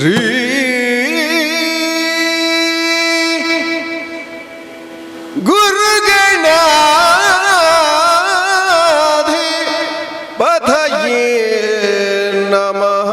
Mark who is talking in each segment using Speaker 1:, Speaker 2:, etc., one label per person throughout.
Speaker 1: ಶ್ರೀ ಗುರುಗಣಾಧಿಪತಯೇ ನಮಃ.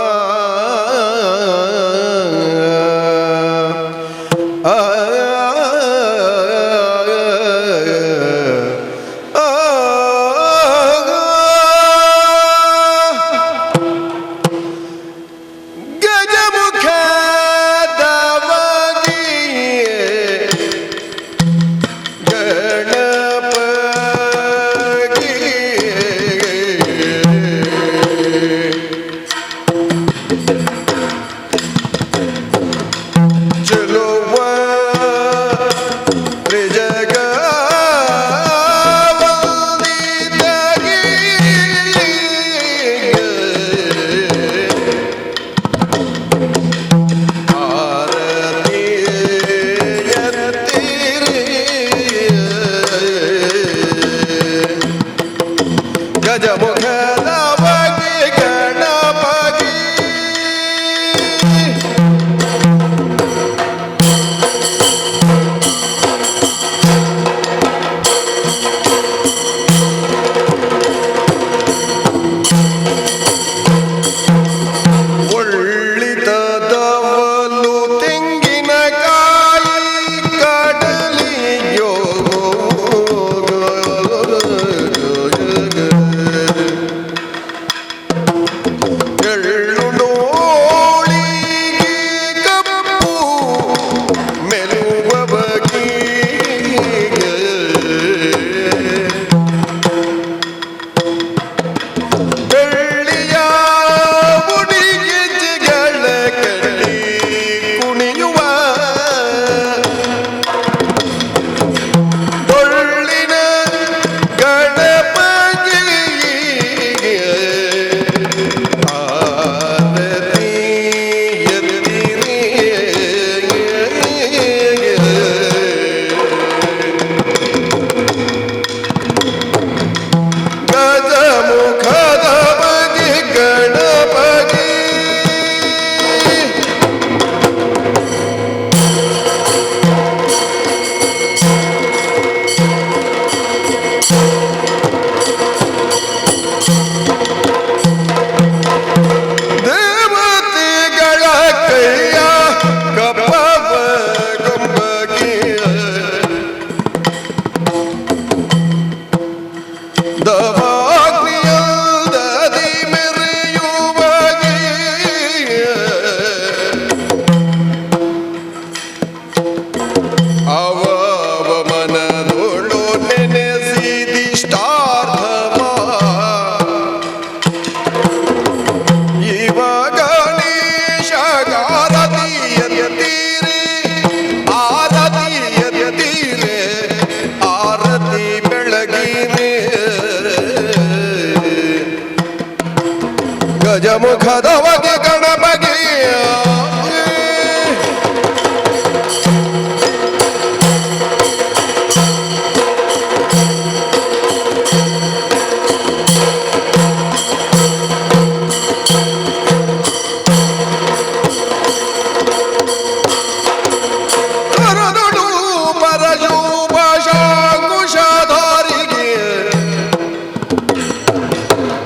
Speaker 1: ಗಜಮುಖದವಗೆ ಗಣಪತಿಯ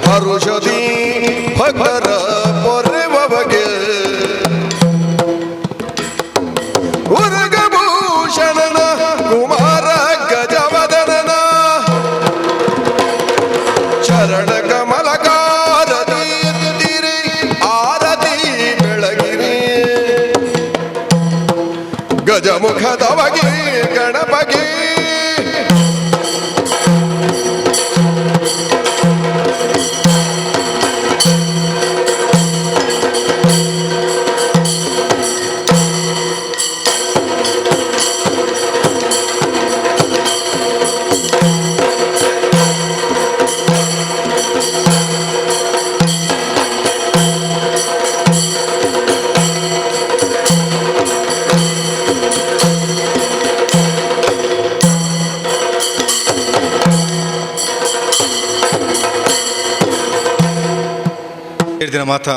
Speaker 1: ಹರುಷದಿ ಭಕ್ತರ ಪೊರೆವಗೆ ಉರಗಭೂಷಣನ ಕುಮಾರ ಗಜವದನನ ಚರಣ ಕಮಲಕಾರದಿ ಎತ್ತಿರಿ ಆರತಿ ಬೆಳಗಿರಿ ಗಜಮುಖದವಗೆ ಗಣಪಗೆ
Speaker 2: ದಿನ ಮಾತಾ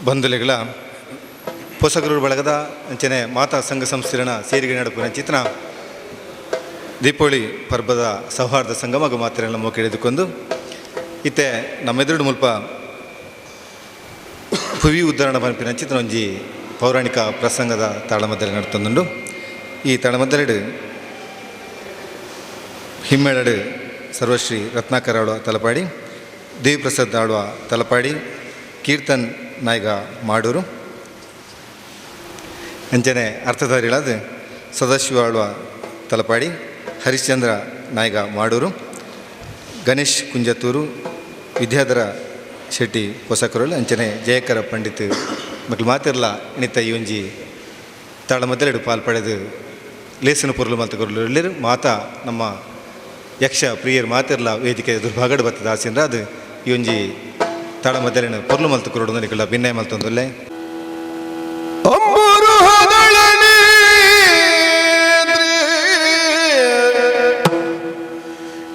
Speaker 2: ಬಂಧುಲೆಗಳ ಪೋಷಕರು ಬಳಗದ ಅಂಚನೆ ಮಾತಾ ಸಂಘ ಸಂಸ್ಥೆನ ಸೇರಿಗೆ ನಡುಪಿನ ಚಿತ್ರ ದೀಪಾವಳಿ ಪರ್ಬದ ಸೌಹಾರ್ದ ಸಂಗಮಗ ಮಾತ್ರೆಲ್ಲ ಮೋಕೆ ಹಿಡಿದುಕೊಂಡು ಇತ್ತೆ ನಮ್ಮೆದುರು ಮುಲ್ಪ ಭುವಿ ಉದ್ಧಾರಣ ಪಂಪಿನ ಚಿತ್ರ ಒಂಜಿ ಪೌರಾಣಿಕ ಪ್ರಸಂಗದ ತಾಳಮದ್ದಲೆ ನಡ್ತೊಂದುಂಡು. ಈ ತಾಳಮದ್ದಲೆಡು ಹಿಮ್ಮೇಳಡು ಸರ್ವಶ್ರೀ ರತ್ನಾಕರ್ ಆಳುವ ತಲಪಾಡಿ, ದೇವಿಪ್ರಸಾದ್ ಆಳುವ ತಲಪಾಡಿ, ಕೀರ್ತನ್ ನಾಯ್ಗ ಮಾಡೂರು, ಅಂಚನೆ ಅರ್ಥಧಾರಿಗಳಾದ ಸದಾಶಿವ ಆಳುವ ತಲಪಾಡಿ, ಹರಿಶ್ಚಂದ್ರ ನಾಯ್ಗ ಮಾಡೂರು, ಗಣೇಶ್ ಕುಂಜತ್ತೂರು, ವಿದ್ಯಾಧರ ಶೆಟ್ಟಿ ಪೋಷಕರು, ಅಂಚನೆ ಜಯಕರ ಪಂಡಿತ್ ಮಕ್ಕಳು ಮಾತಿರಲ್ಲ ಇಣಿತ ಈ ಒಂಜಿ ತಾಳಮದ್ದಲೆಡು ಪಾಲ್ಪಡೆದು ಲೇಸನ ಪೊರ್ಲು ಮಲ್ತಕೊರ್ಲು ಎಲ್ಲರೂ ಮಾತಾ ನಮ್ಮ ಯಕ್ಷ ಪ್ರಿಯರು ಮಾತಿರಲ್ಲ ವೇದಿಕೆ ದುರ್ಭಾಗಡು ಬರ್ತದ ಆಸೆಂದ್ರೆ ಅದು ಈ ಒಂಜಿ ತಾಳಮದ್ದಲೆನ ಪೊರ್ಲು ಮಲ್ತಕೊರೋಡು ನನಗೆಲ್ಲ ಭಿನ್ನಯ ಮಲ್ತೊಂದುಲ್ಲೆ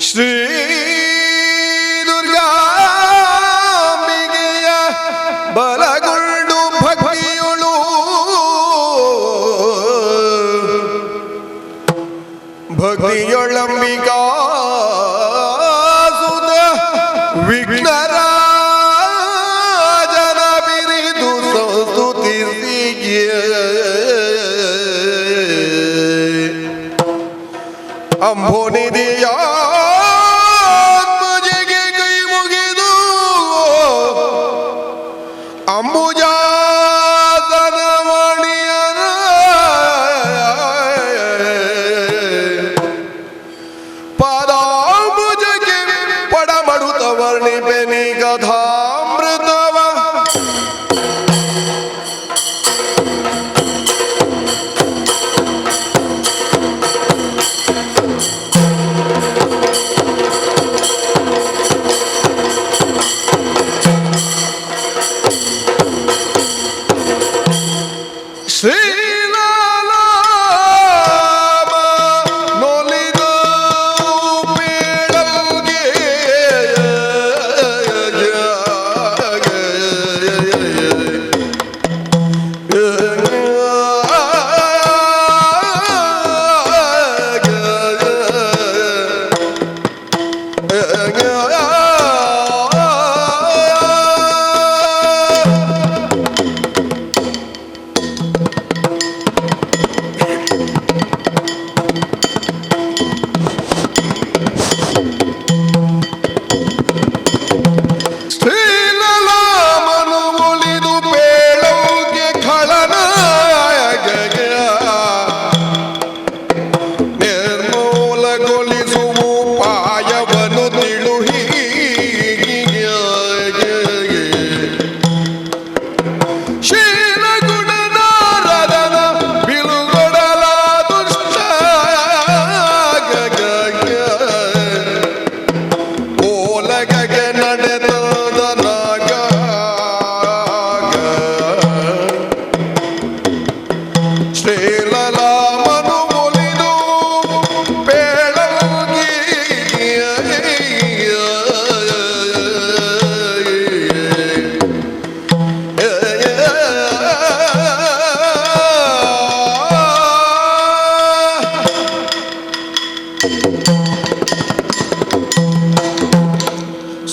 Speaker 1: ಶ್ರೀ ಬಲಗೊಂಡು ಭಕ್ತಿಯುಳು ಭಕ್ತಿಯೊಳಂಬಿಕಾ ಸುತ ವಿಘ್ನರ ಜನ ಬಿರಿದು ಸಂಸ್ತುತಿಸಿಗೆ ಅಂಬೋನಿಧಿಯ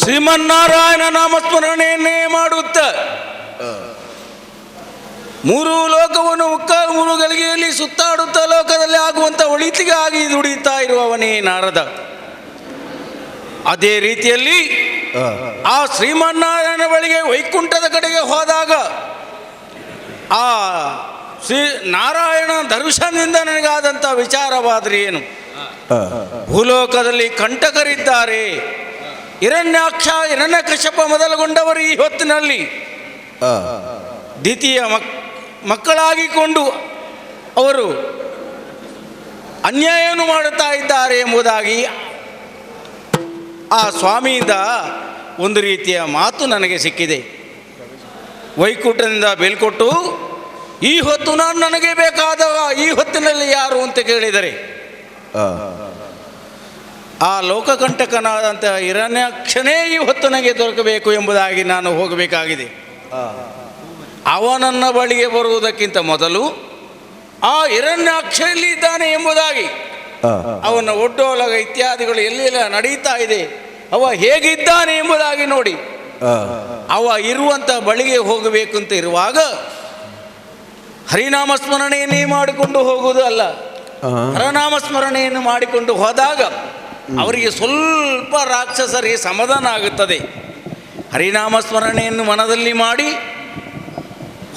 Speaker 3: ಶ್ರೀಮನ್ನಾರಾಯಣ ನಾಮಸ್ಮರಣೆಯನ್ನೇ ಮಾಡುತ್ತ ಮೂರು ಲೋಕವನ್ನು ಮುಕ್ಕಾಲು ಮೂರು ಗಳಿಗೆಯಲ್ಲಿ ಸುತ್ತಾಡುತ್ತ ಲೋಕದಲ್ಲಿ ಆಗುವಂಥ ಒಳಿತಿಗಾಗಿ ದುಡಿತಾ ಇರುವವನೇ ನಾರದ. ಅದೇ ರೀತಿಯಲ್ಲಿ ಆ ಶ್ರೀಮನ್ನಾರಾಯಣ ಬಳಿಗೆ ವೈಕುಂಠದ ಕಡೆಗೆ ಹೋದಾಗ ಆ ಶ್ರೀ ನಾರಾಯಣ ದರ್ಶನದಿಂದ ನನಗಾದಂಥ ವಿಚಾರವಾದರೆ ಏನು, ಭೂಲೋಕದಲ್ಲಿ ಕಂಟಕರಿದ್ದಾರೆ. ಹಿರಣ್ಯಾಕ್ಷ ಹಿರಣ್ಯಕಶ್ಯಪ ಮೊದಲುಗೊಂಡವರು ಈ ಹೊತ್ತಿನಲ್ಲಿ ದ್ವಿತೀಯ ಮಕ್ಕಳಾಗಿಕೊಂಡು ಅವರು ಅನ್ಯಾಯವನ್ನು ಮಾಡುತ್ತಾ ಇದ್ದಾರೆ ಎಂಬುದಾಗಿ ಆ ಸ್ವಾಮಿಯಿಂದ ಒಂದು ರೀತಿಯ ಮಾತು ನನಗೆ ಸಿಕ್ಕಿದೆ. ವೈಕುಂಠದಿಂದ ಬೇಲ್ಕೊಟ್ಟು ಈ ಹೊತ್ತು ನಾನು ನನಗೆ ಬೇಕಾದವ ಈ ಹೊತ್ತಿನಲ್ಲಿ ಯಾರು ಅಂತ ಕೇಳಿದರೆ ಆ ಲೋಕಕಂಟಕನಾದಂಥ ಹಿರಣ್ಯಾಕ್ಷನೇ ಈ ಹೊತ್ತು ನನಗೆ ದೊರಕಬೇಕು ಎಂಬುದಾಗಿ ನಾನು ಹೋಗಬೇಕಾಗಿದೆ. ಅವನನ್ನ ಬಳಿಗೆ ಬರುವುದಕ್ಕಿಂತ ಮೊದಲು ಆ ಹಿರಣ್ಯಾಕ್ಷ ಎಲ್ಲಿದ್ದಾನೆ ಎಂಬುದಾಗಿ, ಅವನ ಒಡ್ಡೋಲಗ ಇತ್ಯಾದಿಗಳು ಎಲ್ಲೆಲ್ಲ ನಡೀತಾ ಇದೆ, ಅವ ಹೇಗಿದ್ದಾನೆ ಎಂಬುದಾಗಿ ನೋಡಿ. ಅವ ಇರುವಂಥ ಬಳಿಗೆ ಹೋಗಬೇಕು ಅಂತ ಇರುವಾಗ ಹರಿನಾಮ ಸ್ಮರಣೆಯನ್ನೇ ಮಾಡಿಕೊಂಡು ಹೋಗುವುದು ಅಲ್ಲ, ಹರನಾಮ ಸ್ಮರಣೆಯನ್ನು ಮಾಡಿಕೊಂಡು ಹೋದಾಗ ಅವರಿಗೆ ಸ್ವಲ್ಪ ರಾಕ್ಷಸರಿಗೆ ಸಮಾಧಾನ ಆಗುತ್ತದೆ. ಹರಿನಾಮ ಸ್ಮರಣೆಯನ್ನು ಮನದಲ್ಲಿ ಮಾಡಿ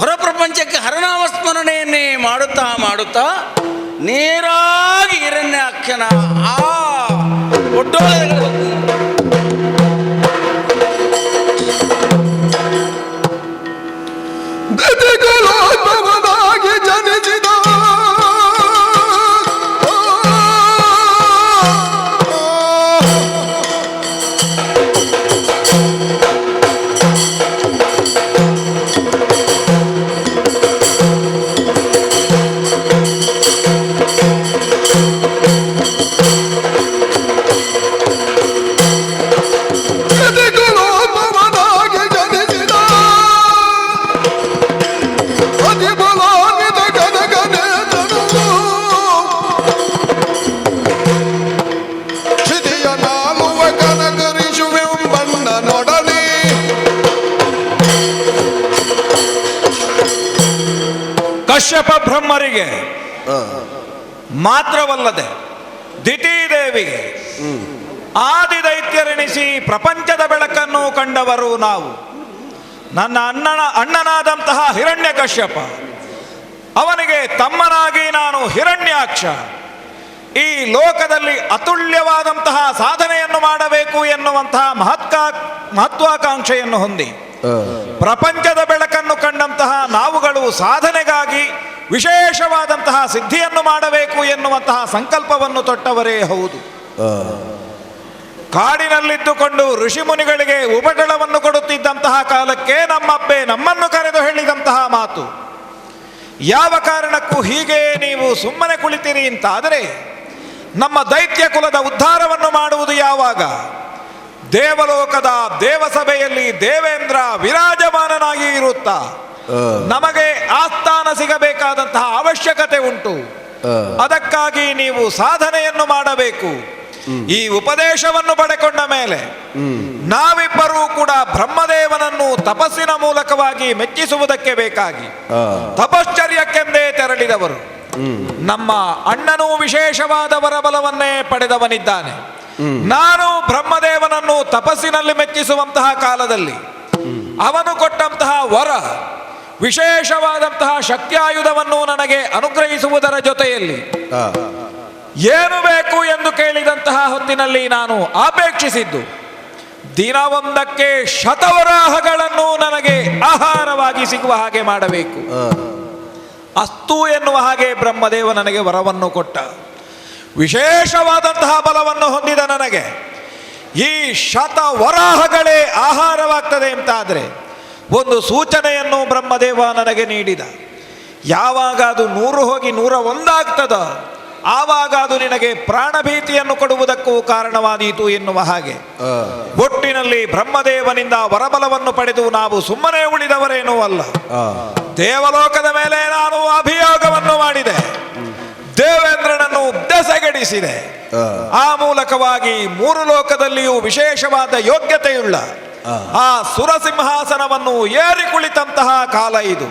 Speaker 3: ಹೊರ ಪ್ರಪಂಚಕ್ಕೆ ಹರನಾಮ ಸ್ಮರಣೆಯನ್ನೇ ಮಾಡುತ್ತಾ ಮಾಡುತ್ತಾ ನೇರಾಗಿ ಹಿರಣ್ಯಾಕ್ಷನ ಆ ಒಡ್ಡೋಲಗಳು
Speaker 1: ಜನಿಸಿದ
Speaker 4: ಕಶ್ಯಪ ಬ್ರಹ್ಮರಿಗೆ ಮಾತ್ರವಲ್ಲದೆ ದಿತಿದೇವಿಗೆ ಆದಿದೈತ್ಯರೆನಿಸಿ ಪ್ರಪಂಚದ ಬೆಳಕನ್ನು ಕಂಡವರು ನಾವು. ನನ್ನ ಅಣ್ಣನಾದಂತಹ ಹಿರಣ್ಯ ಕಶ್ಯಪ, ಅವನಿಗೆ ತಮ್ಮನಾಗಿ ನಾನು ಹಿರಣ್ಯಾಕ್ಷ. ಈ ಲೋಕದಲ್ಲಿ ಅತುಲ್ಯವಾದಂತಹ ಸಾಧನೆಯನ್ನು ಮಾಡಬೇಕು ಎನ್ನುವಂತಹ ಮಹತ್ವಾಕಾಂಕ್ಷೆಯನ್ನು ಹೊಂದಿ ಪ್ರಪಂಚದ ಬೆಳಕನ್ನು ಕಂಡಂತಹ ನಾವುಗಳು ಸಾಧನೆಗಾಗಿ ವಿಶೇಷವಾದಂತಹ ಸಿದ್ಧಿಯನ್ನು ಮಾಡಬೇಕು ಎನ್ನುವಂತಹ ಸಂಕಲ್ಪವನ್ನು ತೊಟ್ಟವರೇ ಹೌದು. ಕಾಡಿನಲ್ಲಿದ್ದುಕೊಂಡು ಋಷಿಮುನಿಗಳಿಗೆ ಉಪಟಳವನ್ನು ಕೊಡುತ್ತಿದ್ದಂತಹ ಕಾಲಕ್ಕೆ ನಮ್ಮಬ್ಬೆ ನಮ್ಮನ್ನು ಕರೆದು ಹೇಳಿದಂತಹ ಮಾತು, ಯಾವ ಕಾರಣಕ್ಕೂ ಹೀಗೆ ನೀವು ಸುಮ್ಮನೆ ಕುಳಿತಿರಿ ಅಂತಾದರೆ ನಮ್ಮ ದೈತ್ಯ ಕುಲದ ಉದ್ಧಾರವನ್ನು ಮಾಡುವುದು ಯಾವಾಗ? ದೇವಲೋಕದ ದೇವಸಭೆಯಲ್ಲಿ ದೇವೇಂದ್ರ ವಿರಾಜಮಾನನಾಗಿ ಇರುತ್ತಾ ನಮಗೆ ಆಸ್ಥಾನ ಸಿಗಬೇಕಾದಂತಹ ಅವಶ್ಯಕತೆ ಉಂಟು. ಅದಕ್ಕಾಗಿ ನೀವು ಸಾಧನೆಯನ್ನು ಮಾಡಬೇಕು. ಈ ಉಪದೇಶವನ್ನು ಪಡೆಕೊಂಡ ಮೇಲೆ ನಾವಿಬ್ಬರೂ ಕೂಡ ಬ್ರಹ್ಮದೇವನನ್ನು ತಪಸ್ಸಿನ ಮೂಲಕವಾಗಿ ಮೆಚ್ಚಿಸುವುದಕ್ಕೆ ಬೇಕಾಗಿ ತಪಶ್ಚರ್ಯಕ್ಕೆಂದೇ ತೆರಳಿದವರು. ನಮ್ಮ ಅಣ್ಣನೂ ವಿಶೇಷವಾದ ವರಬಲವನ್ನೇ ಪಡೆದವನಿದ್ದಾನೆ. ನಾನು ಬ್ರಹ್ಮದೇವನನ್ನು ತಪಸ್ಸಿನಲ್ಲಿ ಮೆಚ್ಚಿಸುವಂತಹ ಕಾಲದಲ್ಲಿ ಅವನು ಕೊಟ್ಟಂತಹ ವರ ವಿಶೇಷವಾದಂತಹ ಶಕ್ತಿಯಾಯುಧವನ್ನು ನನಗೆ ಅನುಗ್ರಹಿಸುವುದರ ಜೊತೆಯಲ್ಲಿ ಏನು ಬೇಕು ಎಂದು ಕೇಳಿದಂತಹ ಹೊತ್ತಿನಲ್ಲಿ ನಾನು ಅಪೇಕ್ಷಿಸಿದ್ದು ದಿನವೊಂದಕ್ಕೆ ಶತವರಾಹಗಳನ್ನು ನನಗೆ ಆಹಾರವಾಗಿ ಸಿಗುವ ಹಾಗೆ ಮಾಡಬೇಕು. ಅಸ್ತು ಎನ್ನುವ ಹಾಗೆ ಬ್ರಹ್ಮದೇವ ನನಗೆ ವರವನ್ನು ಕೊಟ್ಟ. ವಿಶೇಷವಾದಂತಹ ಬಲವನ್ನು ಹೊಂದಿದ ನನಗೆ ಈ ಶತವರಾಹಗಳೇ ಆಹಾರವಾಗ್ತದೆ ಅಂತಾದರೆ ಒಂದು ಸೂಚನೆಯನ್ನು ಬ್ರಹ್ಮದೇವ ನನಗೆ ನೀಡಿದ. ಯಾವಾಗ ಅದು 100 ಹೋಗಿ 101 ಆಗ್ತದೋ ಆವಾಗ ಅದು ನಿನಗೆ ಪ್ರಾಣಭೀತಿಯನ್ನು ಕೊಡುವುದಕ್ಕೂ ಕಾರಣವಾದೀತು ಎನ್ನುವ ಹಾಗೆ ಒಟ್ಟಿನಲ್ಲಿ ಬ್ರಹ್ಮದೇವನಿಂದ ವರಬಲವನ್ನು ಪಡೆದು ನಾವು ಸುಮ್ಮನೆ ಉಳಿದವರೇನೂ ಅಲ್ಲ. ದೇವಲೋಕದ ಮೇಲೆ ನಾನು ಅಭಿಯೋಗವನ್ನು ಮಾಡಿದೆ, ದೇವೇಂದ್ರನನ್ನು ದೆಸೆಗಡಿಸಿದೆ. ಆ ಮೂಲಕವಾಗಿ 3 ಲೋಕದಲ್ಲಿಯೂ ವಿಶೇಷವಾದ ಯೋಗ್ಯತೆಯುಳ್ಳ ಆ ಸುರಸಿಂಹಾಸನವನ್ನು ಏರಿ ಕುಳಿತಂತಹ ಕಾಲ ಇದು.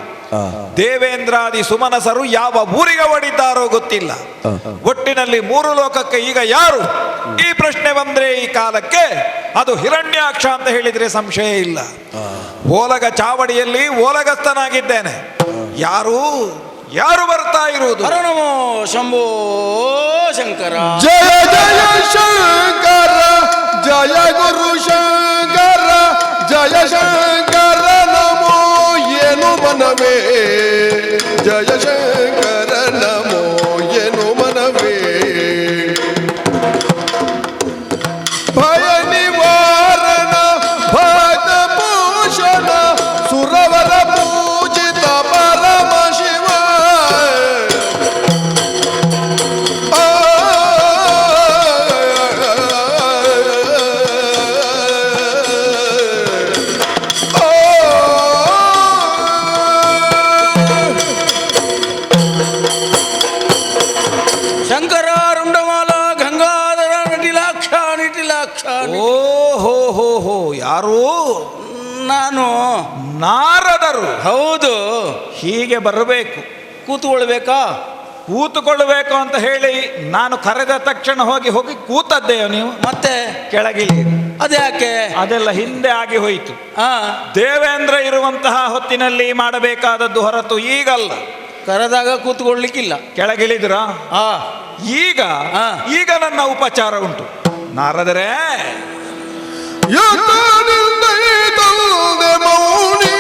Speaker 4: ದೇವೇಂದ್ರಾದಿ ಸುಮನಸರು ಯಾವ ಊರಿಗೆ ಒಡಿದ್ದಾರೋ ಗೊತ್ತಿಲ್ಲ. ಒಟ್ಟಿನಲ್ಲಿ 3 ಲೋಕಕ್ಕೆ ಈಗ ಯಾರು? ಈ ಪ್ರಶ್ನೆ ಬಂದ್ರೆ ಈ ಕಾಲಕ್ಕೆ ಅದು ಹಿರಣ್ಯಾಕ್ಷ ಅಂತ ಹೇಳಿದ್ರೆ ಸಂಶಯ ಇಲ್ಲ. ಓಲಗ ಚಾವಡಿಯಲ್ಲಿ ಓಲಗಸ್ತನಾಗಿದ್ದೇನೆ. ಯಾರು ಯಾರು ಬರ್ತಾ ಇರುವುದು?
Speaker 3: ಹರನಮೋ ಶಂಭೋ ಶಂಕರ.
Speaker 1: ಜಯ ಜಯ ಶಂಕರ, ಜಯ ಗುರು ಶಂಕರ, ಜಯ ಶಂಕರ ನಮೋ ಏನು ಮನವೇ, ಜಯ ಶಂಕರ ನಮೋ ಏನು ಮನವೇ. ಭಯ ನಿವಾರಣ ಭಕ್ತ ಭೂಷಣ ಸುರವರ ಪೂಜಿತ ಪರಮ ಶಿವ.
Speaker 3: ಶಂಕರ ರುಂಡಮಾಲ ಗಂಗಾಧರ ನಿಟಿಲಾಕ್ಷ ನಿಟಿಲಾಕ್ಷ
Speaker 4: ಓ ಹೋ ಹೋ ಹೋ, ಯಾರು?
Speaker 3: ನಾನು
Speaker 4: ನಾರದರು.
Speaker 3: ಹೌದು.
Speaker 4: ಹೀಗೆ ಬರಬೇಕು,
Speaker 3: ಕೂತ್ಕೊಳ್ಬೇಕಾ?
Speaker 4: ಕೂತುಕೊಳ್ಳಬೇಕು ಅಂತ ಹೇಳಿ ನಾನು ಕರೆದ ತಕ್ಷಣ ಹೋಗಿ ಕೂತದ್ದೇ요 ನೀವು?
Speaker 3: ಮತ್ತೆ
Speaker 4: ಕೆಳಗಿಳಿ.
Speaker 3: ಅದ್ಯಾಕೆ?
Speaker 4: ಅದೆಲ್ಲ ಹಿಂದೆ ಆಗಿ ಹೋಯಿತು.
Speaker 3: ಹಾ,
Speaker 4: ದೇವೇಂದ್ರ ಇರುವಂತಹ ಹೊತ್ತಿನಲ್ಲಿ ಮಾಡಬೇಕಾದದ್ದು ಹೊರತು ಈಗಲ್ಲ.
Speaker 3: ಕರೆದಾಗ ಕೂತ್ಕೊಳ್ಲಿಕ್ಕಿಲ್ಲ.
Speaker 4: ಕೆಳಗಿಳಿದ್ರ?
Speaker 3: ಹಾ,
Speaker 4: ಈಗ
Speaker 3: ಹಾ.
Speaker 4: ಈಗ ನನ್ನ ಉಪಚಾರ ಉಂಟು. ನಾರದರೆ
Speaker 1: ಮೌನಿ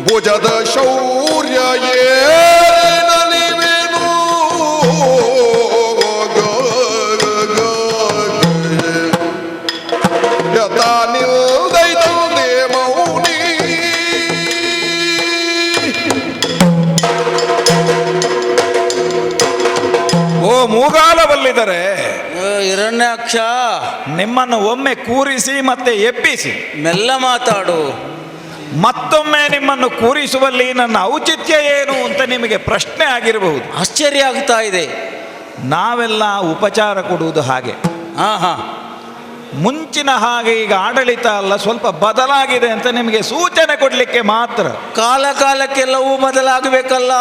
Speaker 1: ಭುಜದ ಶೌರ್ಯ ಏನಿವೆನು ಯಥಾ ನಿಲ್ದೈತಂದೆ ಮೌನಿ.
Speaker 4: ಓ ಮೂಗಾಲವಲ್ಲಿದರೆ
Speaker 3: ಹಿರಣ್ಯಾಕ್ಷ,
Speaker 4: ನಿಮ್ಮನ್ನು ಒಮ್ಮೆ ಕೂರಿಸಿ ಮತ್ತೆ ಎಬ್ಬಿಸಿ
Speaker 3: ಮೆಲ್ಲ ಮಾತಾಡು.
Speaker 4: ಮತ್ತೊಮ್ಮೆ ನಿಮ್ಮನ್ನು ಕೂರಿಸುವಲ್ಲಿ ನನ್ನ ಔಚಿತ್ಯ ಏನು ಅಂತ ನಿಮಗೆ ಪ್ರಶ್ನೆ ಆಗಿರಬಹುದು.
Speaker 3: ಆಶ್ಚರ್ಯ ಆಗ್ತಾ ಇದೆ.
Speaker 4: ನಾವೆಲ್ಲ ಉಪಚಾರ ಕೊಡುವುದು ಹಾಗೆ.
Speaker 3: ಹಾ ಹಾ,
Speaker 4: ಮುಂಚಿನ ಹಾಗೆ ಈಗ ಆಡಳಿತ ಅಲ್ಲ, ಸ್ವಲ್ಪ ಬದಲಾಗಿದೆ ಅಂತ ನಿಮಗೆ ಸೂಚನೆ ಕೊಡಲಿಕ್ಕೆ ಮಾತ್ರ.
Speaker 3: ಕಾಲ ಕಾಲಕ್ಕೆಲ್ಲವೂ ಬದಲಾಗಬೇಕಲ್ಲ.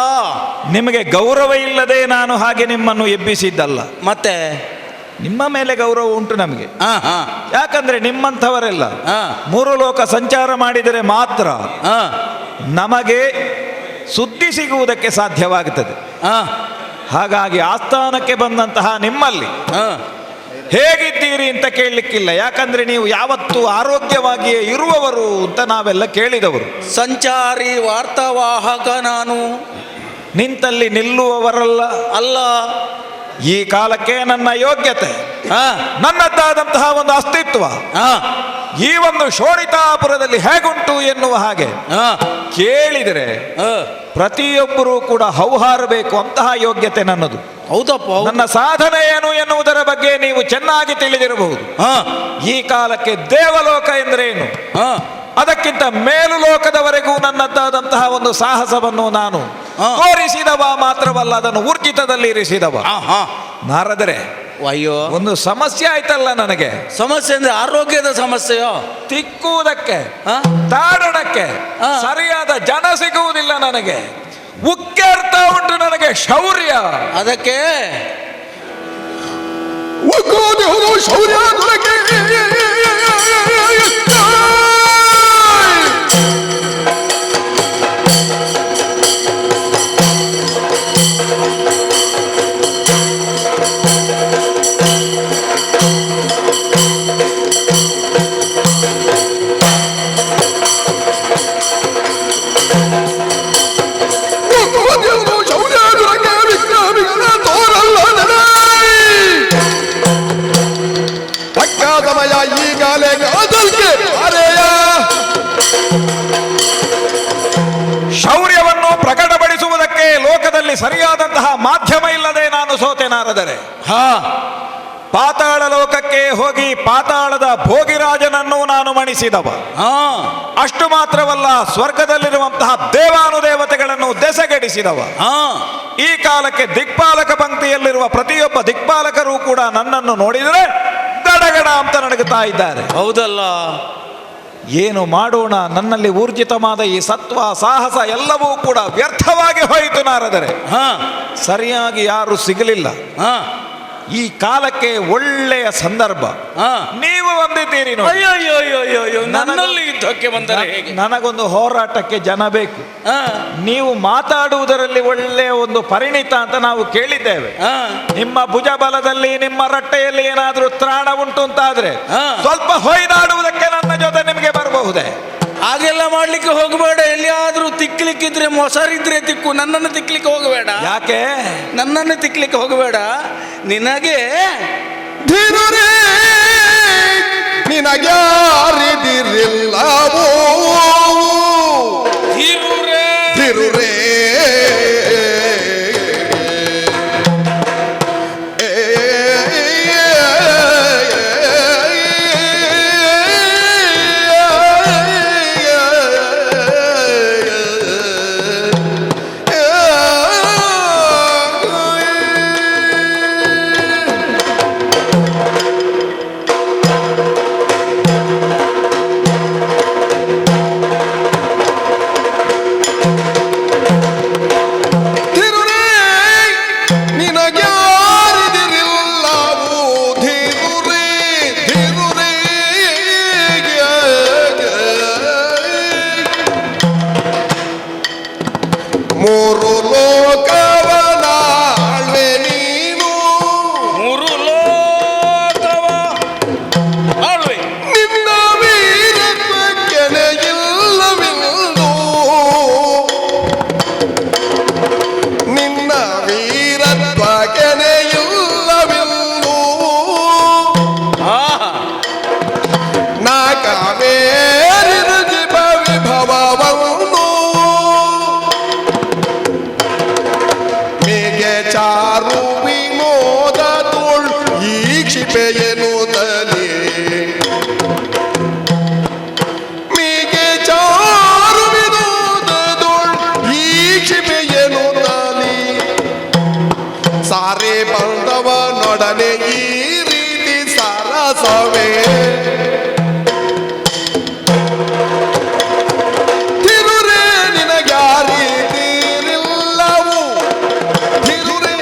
Speaker 4: ನಿಮಗೆ ಗೌರವ ಇಲ್ಲದೆ ನಾನು ಹಾಗೆ ನಿಮ್ಮನ್ನು ಎಬ್ಬಿಸಿದ್ದಲ್ಲ.
Speaker 3: ಮತ್ತೆ
Speaker 4: ನಿಮ್ಮ ಮೇಲೆ ಗೌರವ ಉಂಟು ನಮಗೆ.
Speaker 3: ಹಾ ಹಾ,
Speaker 4: ಯಾಕಂದ್ರೆ ನಿಮ್ಮಂಥವರೆಲ್ಲ
Speaker 3: ಹಾ
Speaker 4: ಮೂರು ಲೋಕ ಸಂಚಾರ ಮಾಡಿದರೆ ಮಾತ್ರ
Speaker 3: ಹಾ
Speaker 4: ನಮಗೆ ಸುದ್ದಿ ಸಿಗುವುದಕ್ಕೆ ಸಾಧ್ಯವಾಗುತ್ತದೆ.
Speaker 3: ಹಾ
Speaker 4: ಹಾಗಾಗಿ ಆಸ್ಥಾನಕ್ಕೆ ಬಂದಂತಹ ನಿಮ್ಮಲ್ಲಿ
Speaker 3: ಹಾ,
Speaker 4: ಹೇಗಿದ್ದೀರಿ ಅಂತ ಕೇಳಲಿಕ್ಕಿಲ್ಲ. ಯಾಕಂದ್ರೆ ನೀವು ಯಾವತ್ತೂ ಆರೋಗ್ಯವಾಗಿಯೇ ಇರುವವರು ಅಂತ ನಾವೆಲ್ಲ ಕೇಳಿದವರು.
Speaker 3: ಸಂಚಾರಿ ವಾರ್ತಾವಾಹಕ ನಾನು.
Speaker 4: ನಿಂತಲ್ಲಿ ನಿಲ್ಲುವವರಲ್ಲ.
Speaker 3: ಅಲ್ಲ,
Speaker 4: ಈ ಕಾಲಕ್ಕೆ ನನ್ನ ಯೋಗ್ಯತೆ,
Speaker 3: ಹಾ
Speaker 4: ನನ್ನದ್ದಾದಂತಹ ಒಂದು ಅಸ್ತಿತ್ವ
Speaker 3: ಹಾ
Speaker 4: ಈ ಒಂದು ಶೋಣಿತಾಪುರದಲ್ಲಿ ಹೇಗುಂಟು ಎನ್ನುವ ಹಾಗೆ
Speaker 3: ಹಾ
Speaker 4: ಕೇಳಿದರೆ ಪ್ರತಿಯೊಬ್ಬರೂ ಕೂಡ ಹೌಹಾರಬೇಕು ಅಂತಹ ಯೋಗ್ಯತೆ ನನ್ನದು.
Speaker 3: ಹೌದಪ್ಪ.
Speaker 4: ನನ್ನ ಸಾಧನೆ ಏನು ಎನ್ನುವುದರ ಬಗ್ಗೆ ನೀವು ಚೆನ್ನಾಗಿ ತಿಳಿದಿರಬಹುದು.
Speaker 3: ಹಾ,
Speaker 4: ಈ ಕಾಲಕ್ಕೆ ದೇವಲೋಕ ಎಂದರೇನು,
Speaker 3: ಹಾ
Speaker 4: ಅದಕ್ಕಿಂತ ಮೇಲು ಲೋಕದವರೆಗೂ ನನ್ನದ್ದಾದಂತಹ ಒಂದು ಸಾಹಸವನ್ನು ನಾನು
Speaker 3: ಹಾ.
Speaker 4: ತೋರಿಸಿದವ ಮಾತ್ರವಲ್ಲ, ಅದನ್ನು ಊರ್ಜಿತದಲ್ಲಿ ಇರಿಸಿದವ.
Speaker 3: ಹಾ,
Speaker 4: ನಾರದರೆ
Speaker 3: ಅಯ್ಯೋ,
Speaker 4: ಒಂದು ಸಮಸ್ಯೆ ಆಯ್ತಲ್ಲ ನನಗೆ.
Speaker 3: ಸಮಸ್ಯೆ ಅಂದ್ರೆ ಆರೋಗ್ಯದ ಸಮಸ್ಯೆಯೋ?
Speaker 4: ತಿಕ್ಕುವುದಕ್ಕೆ
Speaker 3: ಹಾ?
Speaker 4: ತಾಡಣಕ್ಕೆ
Speaker 3: ಹಾ.
Speaker 4: ಸರಿಯಾದ ಜನ ಸಿಗುವುದಿಲ್ಲ ನನಗೆ. ಉಕ್ಕೇರ್ತ ಉಂಟು ನನಗೆ ಶೌರ್ಯ.
Speaker 3: ಅದಕ್ಕೆ
Speaker 1: ಶೌರ್ಯ
Speaker 4: ಶೌರ್ಯವನ್ನು ಪ್ರಕಟಪಡಿಸುವುದಕ್ಕೆ ಲೋಕದಲ್ಲಿ ಸರಿಯಾದಂತಹ ಮಾಧ್ಯಮ ಇಲ್ಲದೆ ನಾನು ಸೋತೆ. ನಾರದರೆ
Speaker 3: ಹಾ,
Speaker 4: ಪಾತಾಳ ಲೋಕಕ್ಕೆ ಹೋಗಿ ಪಾತಾಳದ ಭೋಗಿರಾಜನನ್ನು ನಾನು ಮಣಿಸಿದವ.
Speaker 3: ಹಾ,
Speaker 4: ಅಷ್ಟು ಮಾತ್ರವಲ್ಲ, ಸ್ವರ್ಗದಲ್ಲಿರುವಂತಹ ದೇವಾನುದೇವತೆಗಳನ್ನು ದೆಸೆಗೆಡಿಸಿದವ.
Speaker 3: ಹಾ,
Speaker 4: ಈ ಕಾಲಕ್ಕೆ ದಿಕ್ಪಾಲಕ ಪಂಕ್ತಿಯಲ್ಲಿರುವ ಪ್ರತಿಯೊಬ್ಬ ದಿಕ್ಪಾಲಕರು ಕೂಡ ನನ್ನನ್ನು ನೋಡಿದರೆ ಗಡಗಡ ಅಂತ ನಡುಗುತ್ತಾ ಇದ್ದಾರೆ.
Speaker 3: ಹೌದಲ್ಲ.
Speaker 4: ಏನು ಮಾಡೋಣ, ನನ್ನಲ್ಲಿ ಊರ್ಜಿತವಾದ ಈ ಸತ್ವ ಸಾಹಸ ಎಲ್ಲವೂ ಕೂಡ ವ್ಯರ್ಥವಾಗಿ ಹೋಯಿತು ನಾರದರೆ.
Speaker 3: ಹಾ,
Speaker 4: ಸರಿಯಾಗಿ ಯಾರು ಸಿಗಲಿಲ್ಲ.
Speaker 3: ಹಾ,
Speaker 4: ಈ ಕಾಲಕ್ಕೆ ಒಳ್ಳೆಯ ಸಂದರ್ಭ
Speaker 3: ಹಾ.
Speaker 4: ನೀವು ಬಂದಿದ್ದೀರಿ ನೋಡಿ.
Speaker 3: ಅಯ್ಯೋ ಅಯ್ಯೋ ಅಯ್ಯೋ ಅಯ್ಯೋ ಅಯ್ಯೋ, ನನ್ನಲ್ಲಿ ಯುದ್ಧಕ್ಕೆ ಬಂದರೆ ಹೇಗೆ?
Speaker 4: ನನಗೊಂದು ಹೋರಾಟಕ್ಕೆ ಜನ ಬೇಕು.
Speaker 3: ಹಾ,
Speaker 4: ನೀವು ಮಾತಾಡುವುದರಲ್ಲಿ ಒಳ್ಳೆಯ ಒಂದು ಪರಿಣಿತ ಅಂತ ನಾವು ಕೇಳಿದ್ದೇವೆ.
Speaker 3: ಹಾ,
Speaker 4: ನಿಮ್ಮ ಭುಜಬಲದಲ್ಲಿ ನಿಮ್ಮ ರಟ್ಟೆಯಲ್ಲಿ ಏನಾದ್ರೂ ತ್ರಾಣ ಉಂಟು ಅಂತಾದ್ರೆ
Speaker 3: ಹಾ.
Speaker 4: ಸ್ವಲ್ಪ ಹೊಯ್ದಾಡುವುದಕ್ಕೆ ನನ್ನ ಜೊತೆ ನಿಮಗೆ ಬರಬಹುದೇ?
Speaker 3: ಹಾಗೆಲ್ಲ ಮಾಡ್ಲಿಕ್ಕೆ ಹೋಗಬೇಡ. ಎಲ್ಲಿಯಾದ್ರೂ ತಿಕ್ಲಿಕ್ಕಿದ್ರೆ ಮೊಸರಿದ್ರೆ ತಿಕ್ಕು, ನನ್ನನ್ನು ತಿಕ್ಲಿಕ್ಕೆ ಹೋಗಬೇಡ.
Speaker 4: ಯಾಕೆ?
Speaker 3: ನನ್ನನ್ನು ತಿಕ್ಲಿಕ್ಕೆ ಹೋಗಬೇಡ. ನಿನಗೆ
Speaker 1: ಧೀರರೇ ನಿನಗ್ಯಾರಿದಿರಿಲ್ಲವೋ
Speaker 3: ಧೀರುರೇ,
Speaker 1: ಧೀರುರೇ ಮೂರು ಲೋಕವನಾಳ್ವೆ ನೀನು,
Speaker 3: ಮೂರು ಲೋಕವ ಆಳ್ವೆ.
Speaker 1: ನಿನ್ನ ವೀರತ್ವಕ್ಕೆನೆ ಇಲ್ಲವೆಂದು, ನಿನ್ನ ವೀರತ್ವಕ್ಕೆನೆ ಇಲ್ಲವೆಂದು
Speaker 3: ಆಹಾ,
Speaker 1: ನಾಕವೇರಿರುಜಿಪ ವಿಭವವನ್ನು ಮೇಗೆ ಚಾರು ವಿನೋದ ತೋಳ್ ಈ ಕ್ಷಿಪೆಯನು ತಲೆ, ಮೇಗೆ ಚಾರು ವಿನೋದ ತೋಳ್ ಈ ಕ್ಷಿಪೆಯನು ತಲೆ, ಸಾರೆ ಬಂದವನೊಡನೆ ಈ ರೀತಿ ಸರಸವೇ ಧಿರುರೇ ನಿನಗ್ಯಾರಿದಿರಿಲ್ಲವು, ಧಿರುರೇ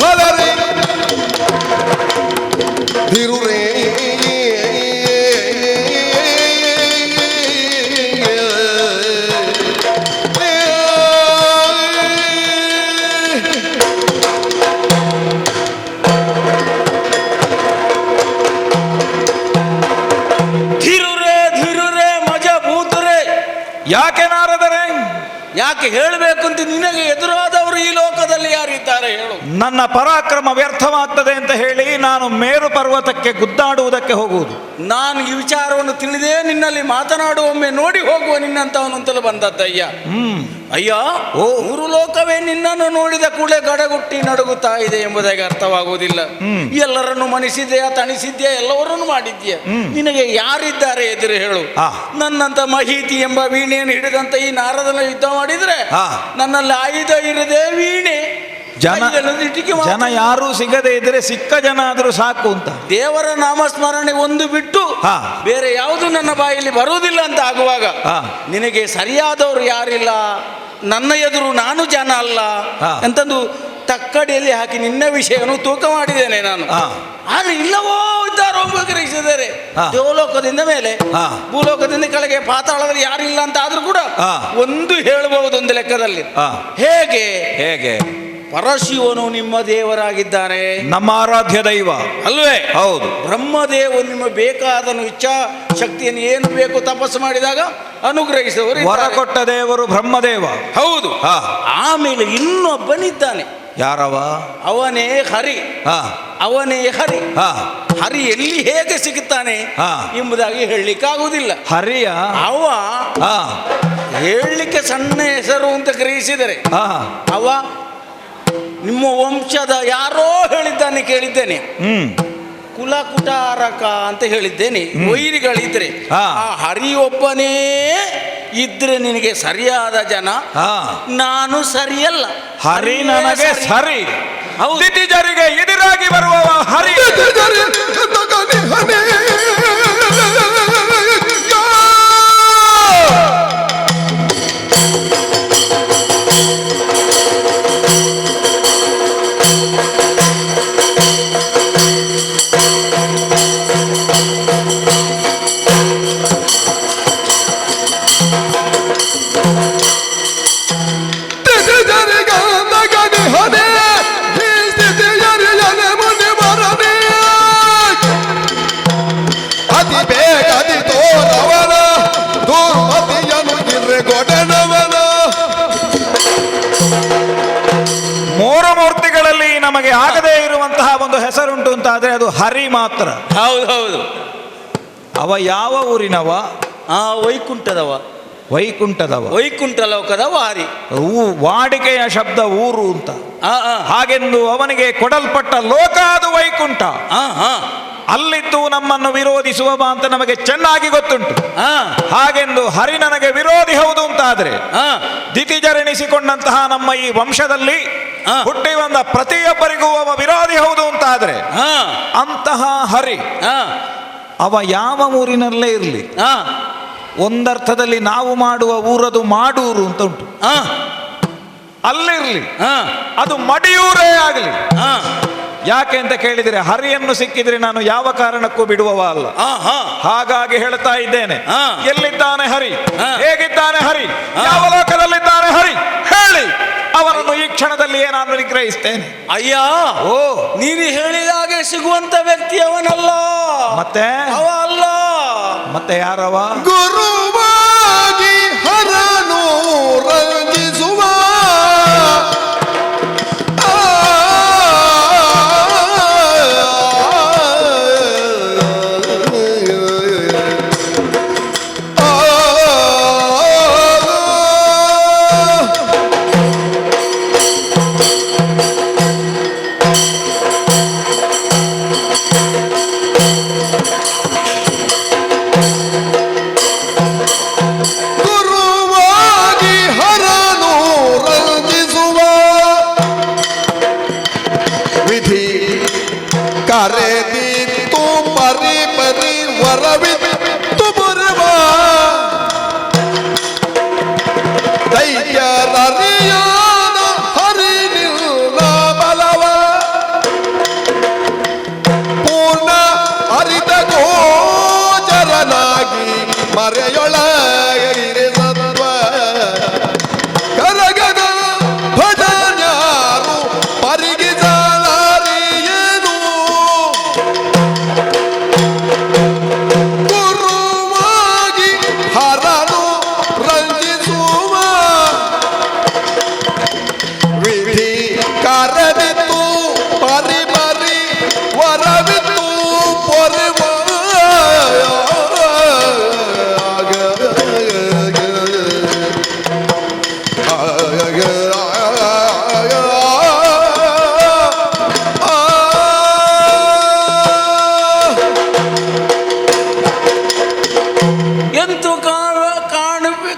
Speaker 1: ಬಲರೇ ಧಿರುರೇ
Speaker 3: ಧೀರುರೇ, ಧೀರುರೇ, ಮಜಬೂತರೇ.
Speaker 4: ಯಾಕೆ ನಾರದರೆ?
Speaker 3: ಯಾಕೆ ಹೇಳಬೇಕು ಅಂತ ನಿನಗೆ ಎದುರಾದವರು ಈ ಲೋಕದಲ್ಲಿ ಯಾರಿದ್ದಾರೆ ಹೇಳು?
Speaker 4: ನನ್ನ ಪರಾಕ್ರಮ ವ್ಯರ್ಥವಾಗ್ತದೆ ಅಂತ ಹೇಳಿ ನಾನು ಮೇರು ಪರ್ವತಕ್ಕೆ ಗುದ್ದಾಡುವುದಕ್ಕೆ ಹೋಗುವುದು.
Speaker 3: ನಾನು ಈ ವಿಚಾರವನ್ನು ತಿಳಿದೇ ನಿನ್ನಲ್ಲಿ ಮಾತನಾಡುವೊಮ್ಮೆ ನೋಡಿ ಹೋಗುವ ನಿನ್ನಂತವನು ಅಂತಲೂ ಬಂದದ್ದಯ್ಯ. ಅಯ್ಯ,
Speaker 4: ಓ.
Speaker 3: ಮೂರು ಲೋಕವೇ ನಿನ್ನನ್ನು ನೋಡಿದ ಕೂಡಲೇ ಗಡಗುಟ್ಟಿ ನಡುಗುತ್ತಾ ಇದೆ ಎಂಬುದಾಗಿ ಅರ್ಥವಾಗುವುದಿಲ್ಲ. ಎಲ್ಲರನ್ನು ಮಣಿಸಿದ್ಯಾ, ತಣಿಸಿದ್ಯಾ, ಎಲ್ಲವರನ್ನು ಮಾಡಿದ್ಯಾ. ನಿನಗೆ ಯಾರಿದ್ದಾರೆ ಎದುರು ಹೇಳು?
Speaker 4: ಆ.
Speaker 3: ನನ್ನಂತ ಮಹೀತಿ ಎಂಬ ವೀಣೆಯನ್ನು ಹಿಡಿದಂತ ಈ ನಾರದನ ಯುದ್ಧ ಮಾಡಿದ್ರೆ
Speaker 4: ಆ.
Speaker 3: ನನ್ನಲ್ಲಿ ಆಯುಧ ಇರದೆ ವೀಣೆ
Speaker 4: ಜನ ಜನ ಯಾರೂ ಸಿಗದೆ ಇದ್ರೆ ಸಿಕ್ಕ ಜನ ಆದ್ರೂ ಸಾಕು ಅಂತ.
Speaker 3: ದೇವರ ನಾಮಸ್ಮರಣೆ ಒಂದು ಬಿಟ್ಟು
Speaker 4: ಹಾ.
Speaker 3: ಬೇರೆ ಯಾವುದು ನನ್ನ ಬಾಯಲ್ಲಿ ಬರುವುದಿಲ್ಲ ಅಂತ ಆಗುವಾಗ
Speaker 4: ಹಾ.
Speaker 3: ನಿನಗೆ ಸರಿಯಾದವರು ಯಾರಿಲ್ಲ, ನನ್ನ ಎದುರು ನಾನು ಜನ ಅಲ್ಲ
Speaker 4: ಹಾ.
Speaker 3: ಅಂತಂದು ತಕ್ಕಡಿಯಲ್ಲಿ ಹಾಕಿ ನಿನ್ನ ವಿಷಯವನ್ನು ತೂಕ ಮಾಡಿದ್ದೇನೆ ನಾನು.
Speaker 4: ಹಾ.
Speaker 3: ಆದ್ರೆ ಇಲ್ಲವೋ ಇದ್ದಾರೋ ಗ್ರಹಿಸಿದರೆ
Speaker 4: ಹಾ.
Speaker 3: ದೇವಲೋಕದಿಂದ ಮೇಲೆ
Speaker 4: ಹಾ.
Speaker 3: ಭೂಲೋಕದಿಂದ ಕೆಳಗೆ ಪಾತಾಳದಲ್ಲಿ ಯಾರಿಲ್ಲ ಅಂತ ಆದ್ರೂ ಕೂಡ
Speaker 4: ಹಾ.
Speaker 3: ಒಂದು ಹೇಳಬಹುದು ಒಂದು ಲೆಕ್ಕದಲ್ಲಿ.
Speaker 4: ಹಾ.
Speaker 3: ಹೇಗೆ
Speaker 4: ಹೇಗೆ?
Speaker 3: ಪರಶಿವನು ನಿಮ್ಮ ದೇವರಾಗಿದ್ದಾನೆ,
Speaker 4: ನಮ್ಮ ಆರಾಧ್ಯ ದೈವ
Speaker 3: ಅಲ್ವೇ?
Speaker 4: ಹೌದು.
Speaker 3: ಬ್ರಹ್ಮದೇವರು ನಿಮ್ಮ ಬೇಕಾದನು ಇಚ್ಛಾ ಶಕ್ತಿಯನ್ನು ಏನು ಬೇಕು ತಪಸ್ಸು ಮಾಡಿದಾಗ ಅನುಗ್ರಹಿಸುವವರು
Speaker 4: ವರ
Speaker 3: ಇದ್ದಾರೆ.
Speaker 4: ಕೊಟ್ಟ ದೇವರು ಬ್ರಹ್ಮದೇವ.
Speaker 3: ಹೌದು.
Speaker 4: ಹಾ.
Speaker 3: ಆಮೇಲೆ ಇನ್ನೊಬ್ಬನಿದ್ದಾನೆ,
Speaker 4: ಯಾರವ?
Speaker 3: ಅವನೇ ಹರಿ.
Speaker 4: ಹಾ.
Speaker 3: ಅವನೇ ಹರಿ.
Speaker 4: ಹಾ.
Speaker 3: ಹರಿ ಎಲ್ಲಿ ಹೇಗೆ ಸಿಗುತ್ತಾನೆ
Speaker 4: ಹಾ.
Speaker 3: ಎಂಬುದಾಗಿ ಹೇಳಲಿಕ್ಕಾಗುವುದಿಲ್ಲ.
Speaker 4: ಹರಿಯ?
Speaker 3: ಅವ
Speaker 4: ಹಾ.
Speaker 3: ಹೇಳಲಿಕ್ಕೆ ಸಣ್ಣ ಹೆಸರು ಅಂತ ಗ್ರಹಿಸಿದರೆ
Speaker 4: ಹಾ.
Speaker 3: ಅವ ನಿಮ್ಮ ವಂಶದ ಯಾರೋ ಹೇಳಿದ್ದಾನೆ ಕೇಳಿದ್ದೇನೆ. ಕುಲ ಕುಟಾರಕ ಅಂತ ಹೇಳಿದ್ದೇನೆ. ವೈರಿಗಳಿದ್ರೆ
Speaker 4: ಹಾ.
Speaker 3: ಆ ಹರಿಯೊಬ್ಬನೇ ಇದ್ರೆ ನಿನಗೆ ಸರಿಯಾದ ಜನ. ನಾನು ಸರಿಯಲ್ಲ.
Speaker 4: ಹರಿ ನನಗೆ ಸರಿ.
Speaker 3: ಹೌದು.
Speaker 4: ದಿತಿಜರಿಗೆ ಎದುರಾಗಿ ಬರುವವ ಹರಿ.
Speaker 1: ಅತಿ ಬೇಗ ಅತಿ ತೋರವನ ದುರ್ಮತಿಯನು ಗಿರ್ರೆಗೊಡನವನ.
Speaker 4: ಮೂರು ಮೂರ್ತಿಗಳಲ್ಲಿ ನಮಗೆ ಆಗದೇ ಇರುವಂತಹ ಒಂದು ಹೆಸರುಂಟು ಅಂತ ಆದ್ರೆ ಅದು ಹರಿ ಮಾತ್ರ.
Speaker 3: ಹೌದು ಹೌದು.
Speaker 4: ಅವ ಯಾವ ಊರಿನವ?
Speaker 3: ಆ ವೈಕುಂಠದವ.
Speaker 4: ವೈಕುಂಠದವ.
Speaker 3: ವೈಕುಂಠ ಲೋಕದ ವಾರಿ.
Speaker 4: ವಾಡಿಕೆಯ ಶಬ್ದ ಊರು ಅಂತ.
Speaker 3: ಆ, ಆ,
Speaker 4: ಹಾಗೆಂದು ಅವನಿಗೆ ಕೊಡಲ್ಪಟ್ಟ ಲೋಕ ಅದು ವೈಕುಂಠ.
Speaker 3: ಆ, ಆ,
Speaker 4: ಅಲ್ಲಿದ್ದು ನಮ್ಮನ್ನು ವಿರೋಧಿಸುವ ಅಂತ ನಮಗೆ ಚೆನ್ನಾಗಿ ಗೊತ್ತುಂಟು.
Speaker 3: ಆ,
Speaker 4: ಹಾಗೆಂದು ಹರಿ ನನಗೆ ವಿರೋಧಿ ಹೌದು ಅಂತಾದ್ರೆ
Speaker 3: ಆ,
Speaker 4: ದಿತಿಜರೆನಿಸಿಕೊಂಡಂತಹ ನಮ್ಮ ಈ ವಂಶದಲ್ಲಿ
Speaker 3: ಆ.
Speaker 4: ಹುಟ್ಟಿ ಬಂದ ಪ್ರತಿಯೊಬ್ಬರಿಗೂ ಅವ ವಿರೋಧಿ ಹೌದು ಅಂತಾದ್ರೆ
Speaker 3: ಆ,
Speaker 4: ಅಂತಹ ಹರಿ
Speaker 3: ಆ,
Speaker 4: ಅವ ಯಾವ ಊರಿನಲ್ಲೇ ಇರಲಿ,
Speaker 3: ಆ,
Speaker 4: ಒಂದರ್ಥದಲ್ಲಿ ನಾವು ಮಾಡುವ ಊರದು ಮಾಡೂರು ಅಂತ ಉಂಟು,
Speaker 3: ಆ,
Speaker 4: ಅಲ್ಲಿರ್ಲಿ,
Speaker 3: ಆ,
Speaker 4: ಅದು ಮಡಿಯೂರೇ ಆಗಲಿ.
Speaker 3: ಆ,
Speaker 4: ಯಾಕೆ ಅಂತ ಕೇಳಿದರೆ ಹರಿಯನ್ನು ಸಿಕ್ಕಿದ್ರೆ ನಾನು ಯಾವ ಕಾರಣಕ್ಕೂ ಬಿಡುವವ ಅಲ್ಲ.
Speaker 3: ಆ, ಆ.
Speaker 4: ಹಾಗಾಗಿ ಹೇಳ್ತಾ ಇದ್ದೇನೆ,
Speaker 3: ಹಾ.
Speaker 4: ಎಲ್ಲಿದ್ದಾನೆ ಹರಿ,
Speaker 3: ಹಾ.
Speaker 4: ಹೇಗಿದ್ದಾನೆ ಹರಿ,
Speaker 3: ಹಾ.
Speaker 4: ಯಾವ ಲೋಕದಲ್ಲಿದ್ದಾನೆ ಹರಿ, ಹೇಳಿ ಅವನನ್ನು ಈ ಕ್ಷಣದಲ್ಲಿಯೇ ನಾನು ನಿಗ್ರಹಿಸ್ತೇನೆ.
Speaker 3: ಅಯ್ಯ,
Speaker 4: ಓ,
Speaker 3: ನೀನು ಹೇಳಿದಾಗೆ ಸಿಗುವಂತ ವ್ಯಕ್ತಿ ಅವನಲ್ಲ.
Speaker 4: ಮತ್ತೆ
Speaker 3: ಅವ ಅಲ್ಲ.
Speaker 4: ಮತ್ತೆ ಯಾರವ?
Speaker 1: ಗುರುವಾಗಿ ಹರನು ರಂಜಿಸುವ ಗುರುವಾಗಿ ಹರನು ರಂಜಿಸುವ ವಿಧಿ ಕರೆದಿತ್ತು ಪರಿ ಪರಿ ವರವಿತ್ತು ಬರುವ ದೈತ್ಯರರಿಯಾದ ಹರಿ ನಿಲ್ಲ ಬಲವ ಪೂರ್ಣ ಅರಿತ ಗೋಚರನಾಗಿ ಮರೆಯೊಳಗಿರೆ ಸತ್ವ ಕರಗದ ಭಜನ್ಯಾರು ಪರಿಗಿಸಲಾರಿಯೇನು ಗುರುವಾಗಿ ಹರನು ರಂಜಿಸುವ ವಿಧಿ ಕರೆದಿತ್ತು ಪರಿ ಪರಿ ವರವಿತ್ತು ಪೊರೆವ
Speaker 3: ಎಂತೂ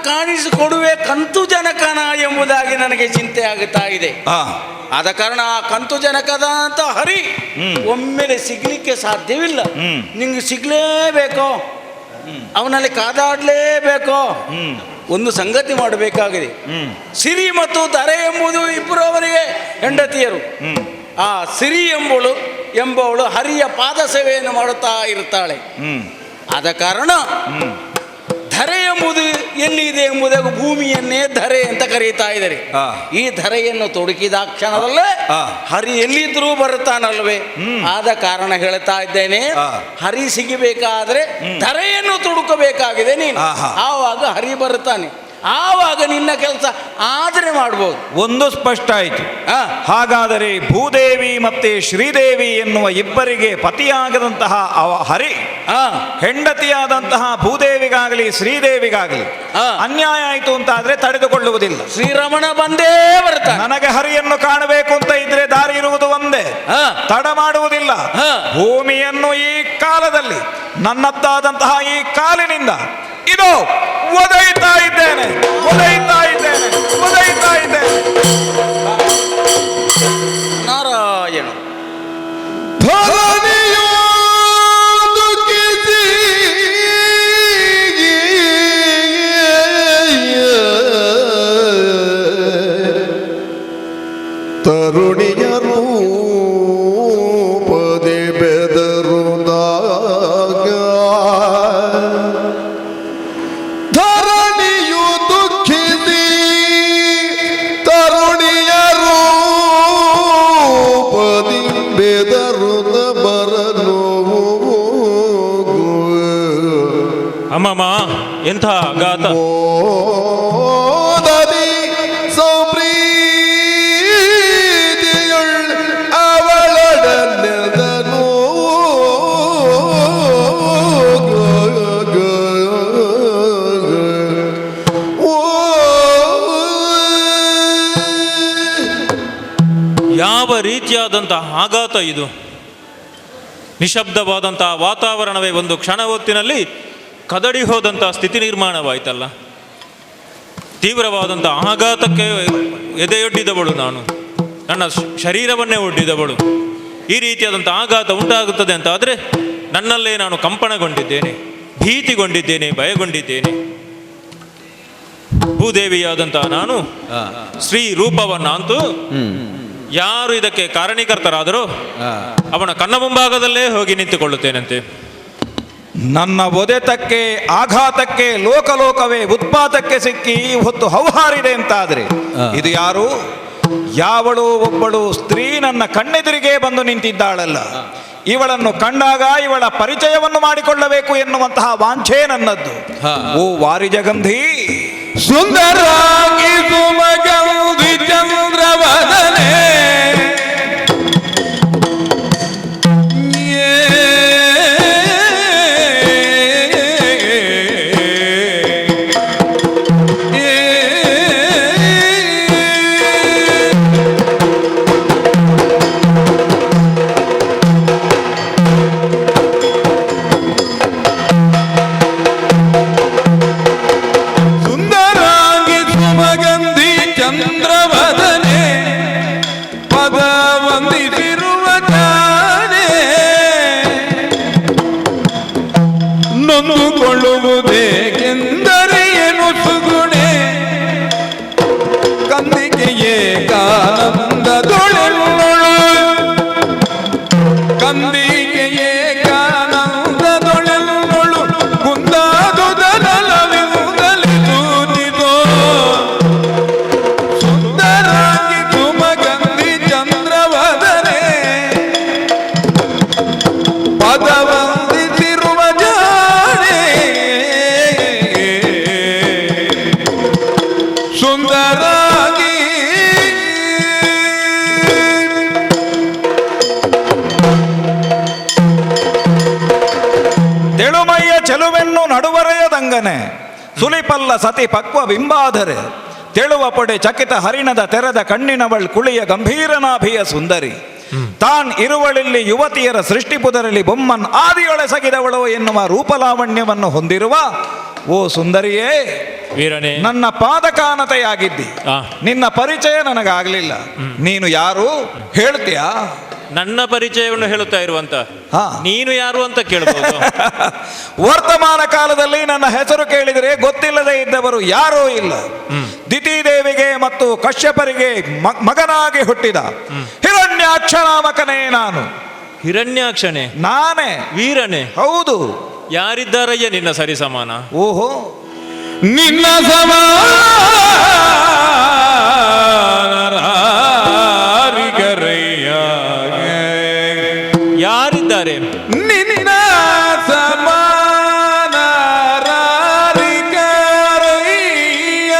Speaker 3: ಕಾಣಿಸಿಕೊಡುವೆ ಕಂತು ಜನಕನ ಎಂಬುದಾಗಿ ನನಗೆ ಚಿಂತೆ ಆಗುತ್ತಾ ಇದೆ. ಆದ ಕಾರಣ ಆ ಕಂತು ಜನಕದ ಅಂತ ಹರಿ ಒಮ್ಮೆಲೆ ಸಿಗ್ಲಿಕ್ಕೆ ಸಾಧ್ಯವಿಲ್ಲ. ನಿಂಗೆ ಸಿಗ್ಲೇಬೇಕೋ, ಅವನಲ್ಲಿ ಕಾದಾಡ್ಲೇಬೇಕೋ, ಒಂದು ಸಂಗತಿ ಮಾಡಬೇಕಾಗಿದೆ. ಸಿರಿ ಮತ್ತು ಧರೆ ಎಂಬುದು ಇಬ್ಬರು ಅವರಿಗೆ ಹೆಂಡತಿಯರು. ಆ ಸಿರಿ ಎಂಬವಳು ಹರಿಯ ಪಾದ ಸೇವೆಯನ್ನು ಮಾಡುತ್ತಾ ಇರ್ತಾಳೆ. ಆದ ಕಾರಣ ಧರೆ ಎಂಬುದು ಎಲ್ಲಿದೆ ಎಂಬುದಾಗ ಭೂಮಿಯನ್ನೇ ಧರೆ ಅಂತ ಕರೀತಾ ಇದ್ದಾರೆ. ಈ ಧರೆಯನ್ನು ತೊಡಕಿದ ಕ್ಷಣದಲ್ಲೇ ಹರಿ ಎಲ್ಲಿದ್ರೂ ಬರುತ್ತಾನಲ್ವೇ. ಆದ ಕಾರಣ ಹೇಳ್ತಾ ಇದ್ದೇನೆ, ಹರಿ ಸಿಗಬೇಕಾದ್ರೆ ಧರೆಯನ್ನು ತೊಡಕಬೇಕಾಗಿದೆ ನೀನು. ಆವಾಗ ಹರಿ ಬರುತ್ತಾನೆ. ಆವಾಗ ನಿನ್ನ ಕೆಲಸ ಆದರೆ ಮಾಡ್ಬೋದು.
Speaker 4: ಒಂದು ಸ್ಪಷ್ಟ ಆಯಿತು. ಹಾಗಾದರೆ ಭೂದೇವಿ ಮತ್ತೆ ಶ್ರೀದೇವಿ ಎನ್ನುವ ಇಬ್ಬರಿಗೆ ಪತಿಯಾಗದಂತಹ ಹರಿ ಹೆಂಡತಿಯಾದಂತಹ ಭೂದೇವಿಗಾಗಲಿ ಶ್ರೀದೇವಿಗಾಗಲಿ ಅನ್ಯಾಯ ಆಯಿತು ಅಂತ ಆದ್ರೆ ತಡೆದುಕೊಳ್ಳುವುದಿಲ್ಲ.
Speaker 3: ಶ್ರೀರಮಣ ಬಂದೇ ಬರ್ತಾನೆ.
Speaker 4: ನನಗೆ ಹರಿಯನ್ನು ಕಾಣಬೇಕು ಅಂತ ಇದ್ರೆ
Speaker 3: ಹಾ.
Speaker 4: ತಡ ಮಾಡುವುದಿಲ್ಲ.
Speaker 3: ಹಾ.
Speaker 4: ಭೂಮಿಯನ್ನು ಈ ಕಾಲದಲ್ಲಿ ನನ್ನದ್ದಾದಂತಹ ಈ ಕಾಲಿನಿಂದ ಇದು ಒದೆಯುತ್ತಾ ಇದ್ದೇನೆ, ಒದೆಯುತ್ತಾ ಇದ್ದೇನೆ, ಒದೆಯುತ್ತಾ ಇದ್ದೇನೆ.
Speaker 3: ನಾರಾಯಣ.
Speaker 1: ಧರಣಿಯು ದುಃಖಿಸಿ ತರುಣಿಯರು ಪದೇ ಬೆದರುದಾಗ ಧರಣಿಯು ದುಃಖಿಸಿ ತರುಣಿಯರು ಪದಿ ಬೆದರುದ ಬರಲು
Speaker 5: ಅಮ್ಮಮ್ಮ ಎಂಥ ಗಾತ.
Speaker 1: ಓದದಿ ಸೌಪ್ರೀತಿಯುಳ್ ಅವಳಡನೆದನು
Speaker 5: ಯಾವ ರೀತಿಯಾದಂತಹ ಆಘಾತ ಇದು! ನಿಶಬ್ದವಾದಂತಹ ವಾತಾವರಣವೇ ಒಂದು ಕ್ಷಣ ಹೊತ್ತಿನಲ್ಲಿ ಕದಡಿ ಹೋದಂತಹ ಸ್ಥಿತಿ ನಿರ್ಮಾಣವಾಯಿತಲ್ಲ. ತೀವ್ರವಾದಂಥ ಆಘಾತಕ್ಕೆ ಎದೆಯೊಡ್ಡಿದವಳು ನಾನು, ನನ್ನ ಶರೀರವನ್ನೇ ಒಡ್ಡಿದವಳು. ಈ ರೀತಿಯಾದಂಥ ಆಘಾತ ಉಂಟಾಗುತ್ತದೆ ಅಂತ ಆದರೆ ನನ್ನಲ್ಲೇ ನಾನು ಕಂಪನಗೊಂಡಿದ್ದೇನೆ, ಭೀತಿಗೊಂಡಿದ್ದೇನೆ, ಭಯಗೊಂಡಿದ್ದೇನೆ. ಭೂದೇವಿಯಾದಂತಹ ನಾನು ಸ್ತ್ರೀ ರೂಪವನ್ನಂತೂ ಯಾರು ಇದಕ್ಕೆ ಕಾರಣೀಕರ್ತರಾದರೂ ಅವನ ಕಣ್ಣ ಮುಂಭಾಗದಲ್ಲೇ ಹೋಗಿ ನಿಂತುಕೊಳ್ಳುತ್ತೇನಂತೆ.
Speaker 4: ನನ್ನ ಒದೆತಕ್ಕೆ ಆಘಾತಕ್ಕೆ ಲೋಕಲೋಕವೇ ಉತ್ಪಾತಕ್ಕೆ ಸಿಕ್ಕಿ ಹೊತ್ತು ಹೌಹಾರಿದೆ ಅಂತಾದ್ರೆ ಇದು ಯಾರು? ಯಾವಳು ಒಬ್ಬಳು ಸ್ತ್ರೀ ನನ್ನ ಕಣ್ಣೆದುರಿಗೆ ಬಂದು ನಿಂತಿದ್ದಾಳಲ್ಲ, ಇವಳನ್ನು ಕಂಡಾಗ ಇವಳ ಪರಿಚಯವನ್ನು ಮಾಡಿಕೊಳ್ಳಬೇಕು ಎನ್ನುವಂತಹ ವಾಂಛೆ ನನ್ನದ್ದು. ಓ ವಾರಿಜಗಂಧಿ,
Speaker 1: ಸುಂದರಾಗಿ ಸುಮಗೌಧಿ ಚಂದ್ರವದನೆ ನೊಂದುಕೊಳ್ಳುವುದೇಕೆಂದರೆ ಏನು ಸುಗುಣೆ ಕಂದಿಗೆಯೇ ಕಾನಂದದೊಳೆನ್ನೊಳು ಕಂದಿಗೆಯೇ ಕಾನಂದದೊಳೆನ್ನೊಳು ಕುಂದಾದುದರಲವಿಂದಲಿ ತೂತಿದೋ ಸುಂದರಾಗಿ ಸುಮಗಂಧಿ ಚಂದ್ರವದನೆ ಪದವಂದಿಸಿರುವ ಸುಂದರಾಗಿ
Speaker 4: ತೆಳುಮಯ್ಯ ಚೆಲುವೆನ್ನು ನಡುವರೆಯದಂಗನೆ ಸುಲಿಪಲ್ಲ ಸತಿ ಪಕ್ವ ಬಿಂಬಾಧರೆ ತೆಳುವ ಪೊಡೆ ಚಕಿತ ಹರಿಣದ ತೆರೆದ ಕಣ್ಣಿನವಳ್ ಕುಳಿಯ ಗಂಭೀರನಾಭಿಯ ಸುಂದರಿ ತಾನ್ ಇರುವಳಿಲ್ಲಿ ಯುವತಿಯರ ಸೃಷ್ಟಿಪುದರಲ್ಲಿ ಬೊಮ್ಮನ್ ಆದಿಯೊಳೆಸಗಿದವಳು ಎನ್ನುವ ರೂಪಲಾವಣ್ಯವನ್ನು ಹೊಂದಿರುವ ಓ ಸುಂದರಿಯೇ,
Speaker 5: ವೀರನೇ,
Speaker 4: ನನ್ನ ಪಾದಕಾನತೆಯಾಗಿದ್ದಿ.
Speaker 5: ಆ.
Speaker 4: ನಿನ್ನ ಪರಿಚಯ ನನಗಾಗಲಿಲ್ಲ. ನೀನು ಯಾರು ಹೇಳ್ತೀಯಾ?
Speaker 5: ನನ್ನ ಪರಿಚಯವನ್ನು ಹೇಳುತ್ತಾ ಇರುವಂತ
Speaker 4: ಹಾ.
Speaker 5: ನೀನು ಯಾರು ಅಂತ ಕೇಳಬಹುದು.
Speaker 4: ವರ್ತಮಾನ ಕಾಲದಲ್ಲಿ ನನ್ನ ಹೆಸರು ಕೇಳಿದರೆ ಗೊತ್ತಿಲ್ಲದೆ ಇದ್ದವರು ಯಾರೂ ಇಲ್ಲ. ದಿತಿದೇವಿಗೆ ಮತ್ತು ಕಶ್ಯಪರಿಗೆ ಮಗನಾಗಿ ಹುಟ್ಟಿದ ಹಿರಣ್ಯಾಕ್ಷ ನಾಮಕನೇ ನಾನು.
Speaker 5: ಹಿರಣ್ಯಾಕ್ಷನೇ?
Speaker 4: ನಾನೇ.
Speaker 5: ವೀರನೇ?
Speaker 4: ಹೌದು.
Speaker 5: ಯಾರಿದ್ದಾರಯ್ಯ ನಿನ್ನ ಸರಿ ಸಮಾನ?
Speaker 4: ಓಹೋ,
Speaker 1: ನಿನ್ನ ಸಮಾರಿಗರಯ್ಯ
Speaker 5: ಯಾರಿದ್ದಾರೆ?
Speaker 1: ನಿನ್ನ ಸಮಾನರಾರಿಗರಯ್ಯ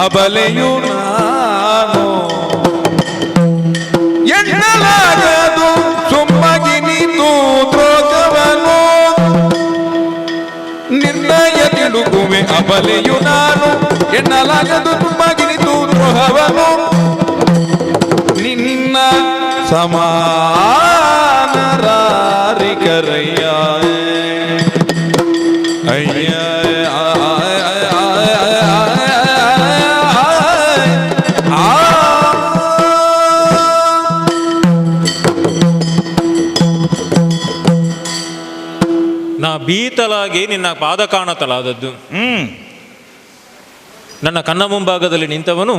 Speaker 1: ಅಬಲೆಯು ನಾನು ಎನ್ನಲಾಗದು ಸುಮ್ಮಗಿ ನೀತು ದ್ರೋಗವನು ನಿರ್ಣಯ ತಿಳುಗುವೆ ಅಬಲೆಯು ನಾನು ಎನ್ನಲಾಗದು ಸುಮ್ಮಗಿ ನೀತು ದ್ರೋಹವನು ನಿನ್ನ ಸಮಾನರಾರಿಕರಯ್ಯ ಅಯ್ಯ
Speaker 5: ನಾ ಬೀತಲಾಗಿ ನಿನ್ನ ಪಾದ ಕಾಣತಲಾದದ್ದು. ನನ್ನ ಕಣ್ಣ ಮುಂಭಾಗದಲ್ಲಿ ನಿಂತವನು